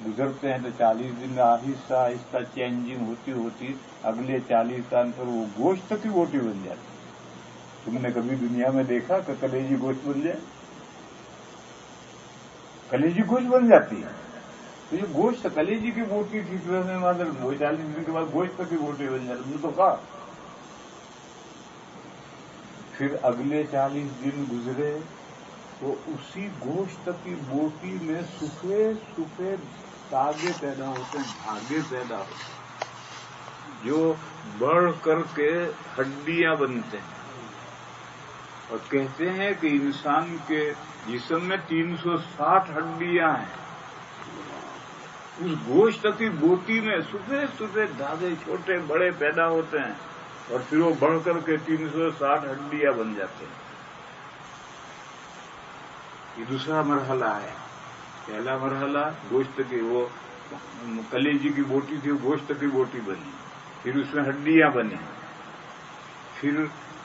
گزرتے ہیں تو 40 دن میں آہستہ آہستہ چینجنگ ہوتی ہوتی اگلے 40 سال پر وہ گوشت کی بوٹی بن جاتی. تم نے کبھی دنیا میں دیکھا کہ کلیجی گوشت بن جائے؟ کلیجی گوشت بن جاتی ہے. تو یہ گوشت کلیجی کی بوٹی تھی تو میں مادر 40 دن کے بعد گوشت کی بوٹی بن جاتی. نے تو کہا. پھر اگلے 40 دن گزرے تو اسی گوشت کی بوٹی میں سفید سفید تاگے پیدا ہوتے ہیں، دھاگے پیدا ہوتے ہیں جو بڑھ کر کے ہڈیاں بنتے ہیں. اور کہتے ہیں کہ انسان کے جسم میں 360 ہڈیاں ہیں. اس گوشت کی بوٹی میں سفید سفید دھاگے چھوٹے بڑے پیدا ہوتے ہیں اور پھر وہ بڑھ کر کے 360 ہڈیاں بن جاتے ہیں. یہ دوسرا مرحلہ ہے. پہلا مرحلہ گوشت کی وہ کلیجی کی بوٹی تھی، وہ گوشت کی بوٹی بنی، پھر اس میں ہڈیاں بنی. پھر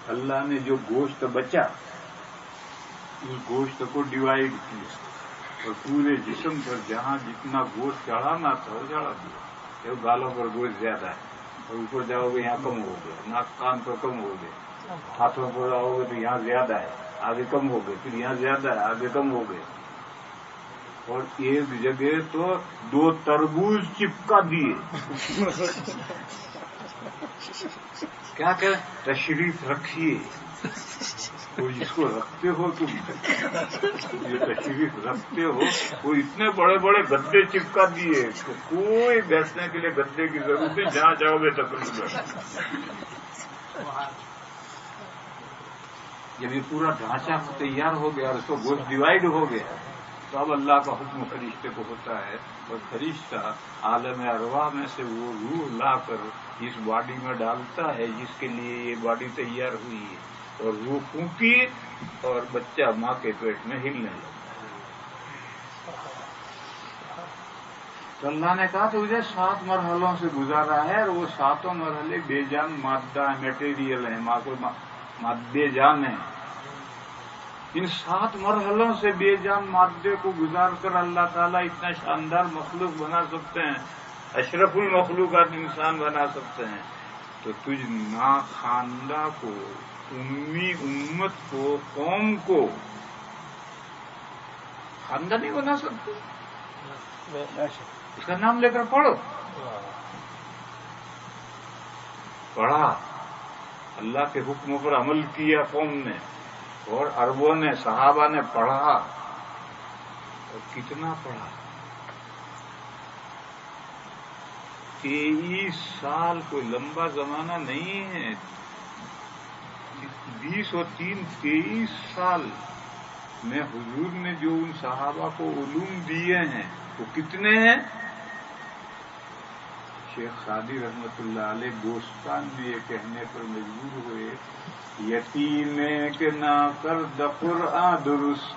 اللہ نے جو گوشت بچا اس گوشت کو ڈیوائڈ کیا اور پورے جسم پر جہاں جتنا گوشت چڑھانا تھا وہ چڑھا دیا. گالوں پر گوشت زیادہ ہے اور اوپر جاؤ گے یہاں کم ہو گیا، ناک کان پر کم ہو گئے، ہاتھوں پر آؤ گے تو یہاں زیادہ ہے آگے کم ہو گئے، پھر یہاں زیادہ ہے آگے کم ہو گئے. اور ایک جگہ تو 2 تربوز چپکا دیے. کیا کہ تشریف رکھیے، وہ جس کو رکھتے ہو تم جو تشریف رکھتے ہو وہ اتنے بڑے بڑے گدے چپکا دیے کہ کوئی بیٹھنے کے لیے گدے کی ضرورت نہیں، جہاں جاؤ گے تقریباً. جب یہ پورا ڈھانچہ تیار ہو گیا اور اس کو گوشت ڈیوائڈ ہو گیا تو اب اللہ کا حکم فرشتے کو ہوتا ہے اور فرشتہ عالم ارواح میں سے وہ روح لا کر اس باڈی میں ڈالتا ہے جس کے لیے یہ باڈی تیار ہوئی ہے، اور روح پھونکی اور بچہ ماں کے پیٹ میں ہلنے لگا. تو اللہ نے کہا تو مجھے 7 مرحلوں سے گزارا ہے اور وہ 7 مرحلے بے جان مادہ میٹیریل ہیں، ماں کو بے جان ہیں. ان 7 مرحلوں سے بے جان مادے کو گزار کر اللہ تعالیٰ اتنا شاندار مخلوق بنا سکتے ہیں، اشرف المخلوقات انسان بنا سکتے ہیں. تو تجھ نا خواندہ کو، امی امت کو، قوم کو خواندہ نہیں بنا سکتے. اس کا نام لے کر پڑھو. پڑھا، اللہ کے حکم پر عمل کیا قوم نے اور عربوں نے، صحابہ نے پڑھا. اور کتنا پڑھا؟ 23 سال کوئی لمبا زمانہ نہیں ہے. 20 اور 3 23 سال میں حضور نے جو ان صحابہ کو علوم دیے ہیں وہ کتنے ہیں؟ شیخ سعدی رحمت اللہ علیہ گوستان میں یہ کہنے پر مجبور ہوئے، یتیم کے نا کرد قرآن درست،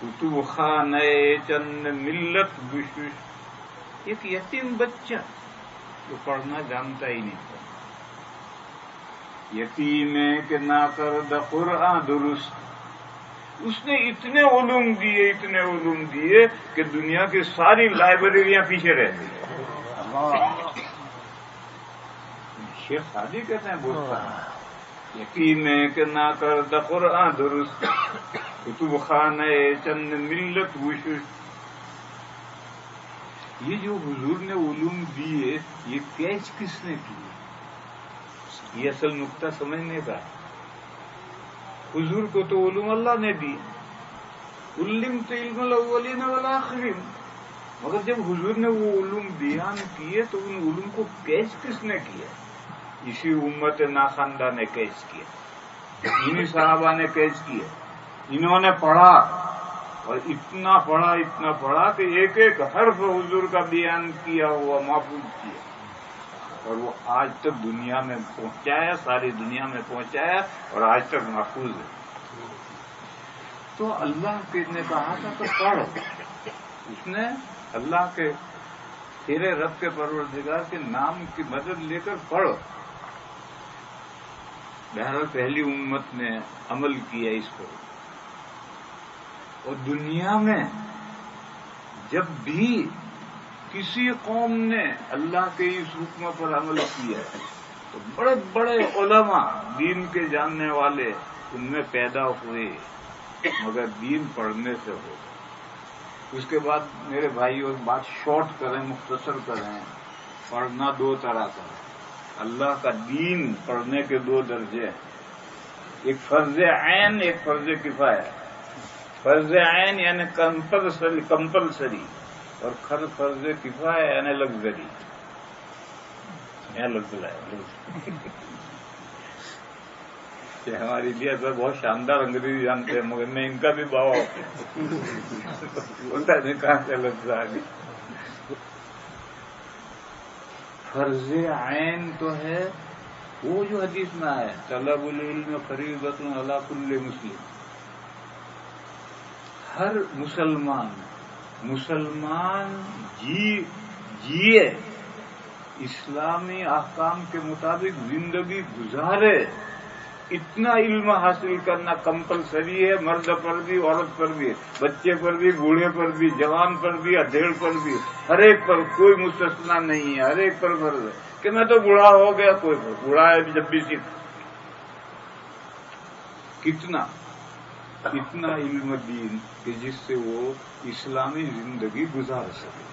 کتب خانے چند ملت بشش. ایک یتیم بچہ جو پڑھنا جانتا ہی نہیں تھا، یتیم کے نا کرد قرآن درست، اس نے اتنے علوم دیے، اتنے علوم دیے کہ دنیا کی ساری لائبریریاں پیچھے رہ گئی. شیخ سعدی کہتے ہیں بولتا یقین کہ نہ کرد قرآن درست، کتب خانے چند ملت وشش. یہ جو حضور نے علوم دیے یہ کیچ کس نے کی؟ یہ اصل نقطہ سمجھنے کا. حضور کو تو علوم اللہ نے دی، علمت علم الاولین والآخرین، مگر جب حضور نے وہ علوم بیان کیے تو ان علوم کو کیچ کس نے کیا؟ اسی امت ناخواندہ نے کیچ کیا، انہی صحابہ نے کیچ کیا. انہوں نے پڑھا اور اتنا پڑھا کہ ایک ایک حرف حضور کا بیان کیا ہوا محفوظ کیا اور وہ آج تک دنیا میں پہنچایا، ساری دنیا میں پہنچایا اور آج تک محفوظ ہے. تو اللہ نے کہا تھا کہ پڑھ. اس نے اللہ کے تیرے رب کے پروردگار کے نام کی مدد لے کر پڑھ. بہرحال پہلی امت نے عمل کیا اس پر. اور دنیا میں جب بھی کسی قوم نے اللہ کے اس حکم پر عمل کیا ہے تو بڑے بڑے علماء دین کے جاننے والے ان میں پیدا ہوئے، مگر دین پڑھنے سے ہو۔ اس کے بعد میرے بھائیوں بات شارٹ کریں، مختصر کریں، پڑھنا دو طرح کا ہے۔ اللہ کا دین پڑھنے کے دو درجے ہیں، ایک فرض عین، ایک فرض کفایہ۔ فرض عین یعنی کمپلسری، اور فرض کفایہ یعنی لگژری۔ یہاں لفظ لائے کہ ہماری لیے تو بہت شاندار انگریزی جانتے ہیں، مگر میں ان کا بھی باوا ہوتا ہے کہاں سے لفظ آ گئی۔ فرض عین تو ہے وہ جو حدیث میں آیا، طلب العلم فریضۃ علی کل مسلم۔ ہر مسلمان جیے، اسلامی احکام کے مطابق زندگی گزارے، اتنا علم حاصل کرنا کمپلسری ہے، مرد پر بھی، عورت پر بھی، بچے پر بھی، بوڑھے پر بھی، جوان پر بھی، ادھیڑ پر بھی، ہر ایک پر، کوئی مستثنا نہیں ہے، ہر ایک پر فرض ہے کہ میں تو بوڑھا ہو گیا، کوئی بوڑھا ہے جب بھی سیکھ۔ اتنا علم دین کہ جس سے وہ اسلامی زندگی گزار سکے،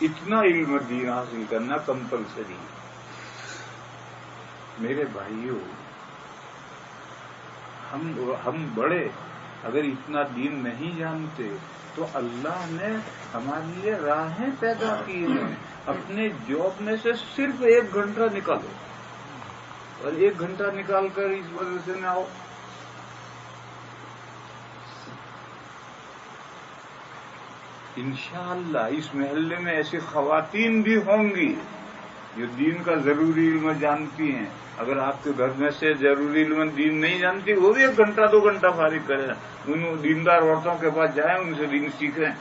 اتنا علم دین حاصل کرنا کمپلسری ہے۔ میرے بھائیوں، ہم بڑے اگر اتنا دین نہیں جانتے تو اللہ نے ہمارے لیے راہیں پیدا کی ہیں۔ اپنے جاب میں سے صرف 1 گھنٹہ نکالو، اور 1 گھنٹہ نکال کر اس مدرسے میں آؤ۔ انشاءاللہ اس محلے میں ایسی خواتین بھی ہوں گی جو دین کا ضروری علم جانتی ہیں۔ اگر آپ کے گھر میں سے ضروری علم دین نہیں جانتی، وہ بھی 1 گھنٹہ 2 گھنٹہ فارغ کریں، ان دیندار عورتوں کے پاس جائیں، ان سے دین سیکھیں۔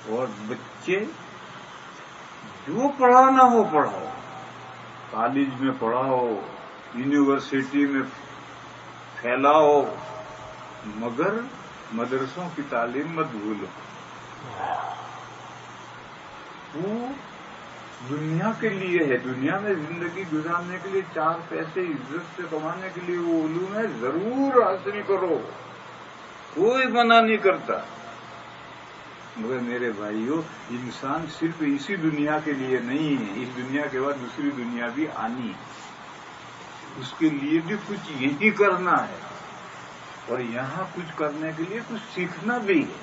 اور بچے جو پڑھانا ہو پڑھاؤ، کالج میں پڑھاؤ، یونیورسٹی میں پھیلاؤ، مگر مدرسوں کی تعلیم مت بھولو۔ وہ دنیا کے لیے ہے، دنیا میں زندگی گزارنے کے لیے، 4 پیسے عزت سے کمانے کے لیے وہ علوم ہے، ضرور حاصل کرو، کوئی منع نہیں کرتا۔ مگر میرے بھائیوں، انسان صرف اسی دنیا کے لیے نہیں ہے، اس دنیا کے بعد دوسری دنیا بھی آنی ہے، اس کے لیے بھی کچھ یہی کرنا ہے، اور یہاں کچھ کرنے کے لیے کچھ سیکھنا بھی ہے۔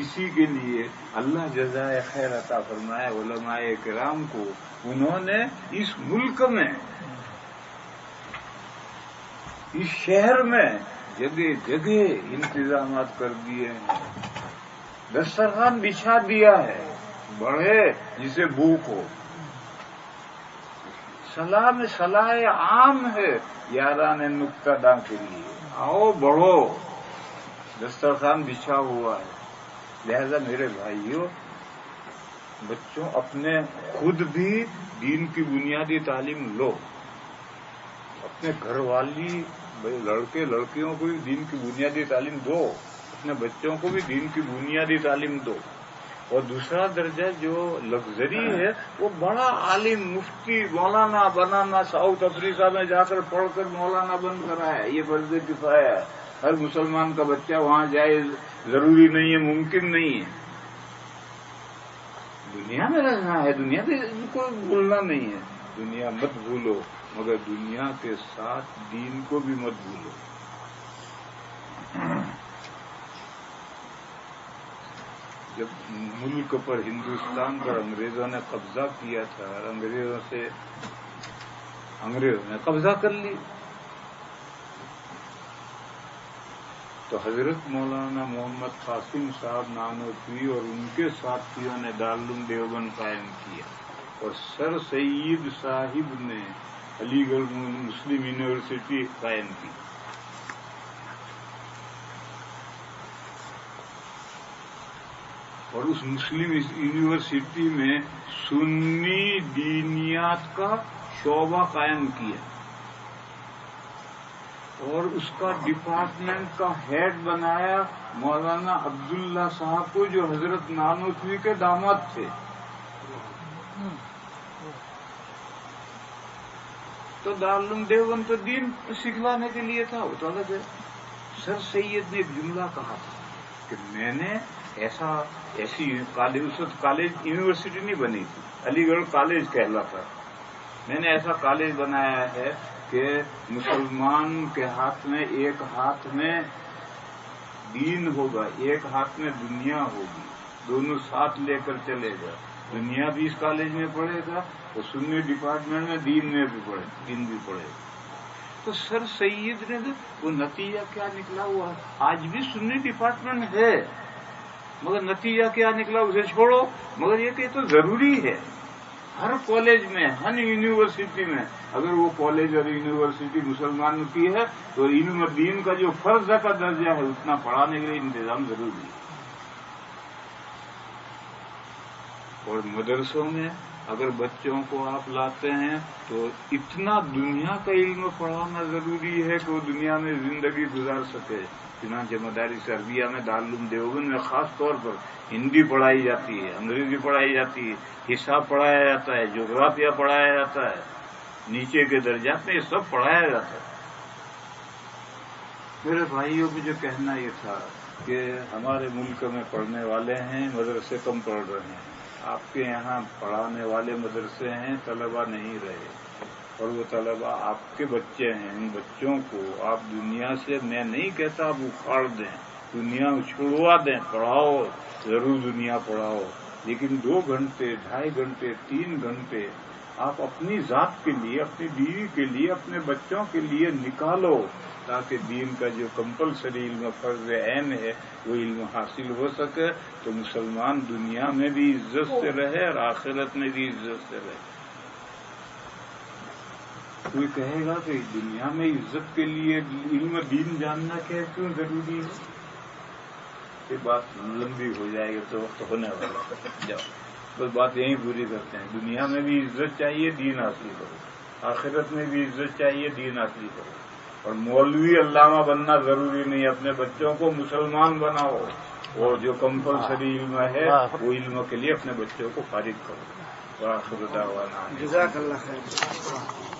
اسی کے لیے اللہ جزائے خیر عطا فرمائے علماء کرام کو، انہوں نے اس ملک میں، اس شہر میں جگہ جگہ انتظامات کر دیے ہیں، دسترخوان بچھا دیا ہے، بڑھے جسے بھوک ہو، صلاح عام ہے یاران نکتہ داں کے لیے، آؤ بڑھو، دسترخوان بچھا ہوا ہے۔ لہذا میرے بھائیوں، بچوں اپنے خود بھی دین کی بنیادی تعلیم لو، اپنے گھر والی لڑکے لڑکیوں کو بھی دین کی بنیادی تعلیم دو، اپنے بچوں کو بھی دین کی بنیادی تعلیم دو۔ اور دوسرا درجہ جو لگژری ہے، وہ بڑا عالم مفتی مولانا بنانا، ساؤتھ افریقہ میں جا کر پڑھ کر مولانا بن کر آیا، یہ فرض کفایہ ہے۔ ہر مسلمان کا بچہ وہاں جائے، ضروری نہیں ہے، ممکن نہیں ہے۔ دنیا میں رہنا ہے، دنیا بھی کو بھولنا نہیں ہے، دنیا مت بھولو، مگر دنیا کے ساتھ دین کو بھی مت بھولو۔ جب ملک پر، ہندوستان پر انگریزوں نے قبضہ کیا تھا، انگریزوں نے قبضہ کر لی، تو حضرت مولانا محمد قاسم صاحب نانوتوی اور ان کے ساتھیوں نے دارالعلوم دیوبند قائم کیا، اور سر سید صاحب نے علی گڑھ مسلم یونیورسٹی قائم کی۔ اور اس مسلم یونیورسٹی میں سنی دینیات کا شعبہ قائم کیا، اور اس کا ڈپارٹمنٹ کا ہیڈ بنایا مولانا عبداللہ صاحب کو، جو حضرت نانوتوی کے داماد تھے. تو دارالعلوم دیوبند تو دین سکھلانے کے لیے تھا، وہ تو الگ ہے. سر سید نے ایک جملہ کہا تھا کہ میں نے ایسی کالج، اس وقت کالج یونیورسٹی نہیں بنی تھی، علی گڑھ کالج کہلاتا تھا. میں نے ایسا کالج بنایا ہے کہ مسلمان کے ہاتھ میں ایک ہاتھ میں دین ہوگا، ایک ہاتھ میں دنیا ہوگی، دونوں ساتھ لے کر چلے گا. دنیا بھی اس کالج میں پڑھے گا اور سنی ڈپارٹمنٹ میں دین بھی پڑھے گا. تو سر سید نے وہ نتیجہ کیا نکلا ہوا، آج بھی سنی ڈپارٹمنٹ ہے، مگر نتیجہ کیا نکلا اسے چھوڑو. مگر یہ کہ تو ضروری ہے ہر کالج میں، ہر یونیورسٹی میں. اگر وہ کالج اور یونیورسٹی مسلمانوں کی ہے تو علم دین کا جو فرض کا درجہ ہے اتنا پڑھانے کے لیے انتظام ضروری ہے. اور مدرسوں میں اگر بچوں کو آپ لاتے ہیں تو اتنا دنیا کا علم پڑھانا ضروری ہے کہ وہ دنیا میں زندگی گزار سکے. چنانچہ مدارس عربیہ میں دارالعلوم دیوبند میں خاص طور پر ہندی پڑھائی جاتی ہے، انگریزی پڑھائی جاتی ہے، حساب پڑھایا جاتا ہے، جغرافیہ پڑھایا جاتا ہے، نیچے کے درجات میں یہ سب پڑھایا جاتا ہے. میرے بھائیوں کو جو کہنا یہ تھا کہ ہمارے ملک میں پڑھنے والے ہیں، مدرسے کم پڑھ رہے ہیں. آپ کے یہاں پڑھانے والے مدرسے ہیں، طلبہ نہیں رہے، اور وہ طلبہ آپ کے بچے ہیں. ان بچوں کو آپ دنیا سے، میں نہیں کہتا آپ اکھاڑ دیں، دنیا چھڑوا دیں، پڑھاؤ ضرور، دنیا پڑھاؤ، لیکن 2 گھنٹے 2.5 گھنٹے 3 گھنٹے آپ اپنی ذات کے لیے، اپنی بیوی کے لیے، اپنے بچوں کے لیے نکالو، تاکہ دین کا جو کمپلسری علم فرض عین ہے وہ علم حاصل ہو سکے. تو مسلمان دنیا میں بھی عزت سے رہے اور آخرت میں بھی عزت سے رہے. کوئی کہے گا کہ دنیا میں عزت کے لیے علم دین جاننا کیوں ضروری ہے؟ یہ بات لمبی ہو جائے گی تو وقت ہونے والا ہے. جاؤ بس بات یہیں پوری کرتے ہیں. دنیا میں بھی عزت چاہیے، دین حاصل کرو. آخرت میں بھی عزت چاہیے، دین حاصل کرو. اور مولوی علامہ بننا ضروری نہیں، اپنے بچوں کو مسلمان بناؤ، اور جو کمپلسری علم ہے وہ علم کے لیے اپنے بچوں کو فارغ کرو. وآخر دعوانا
جزاک اللہ خیر.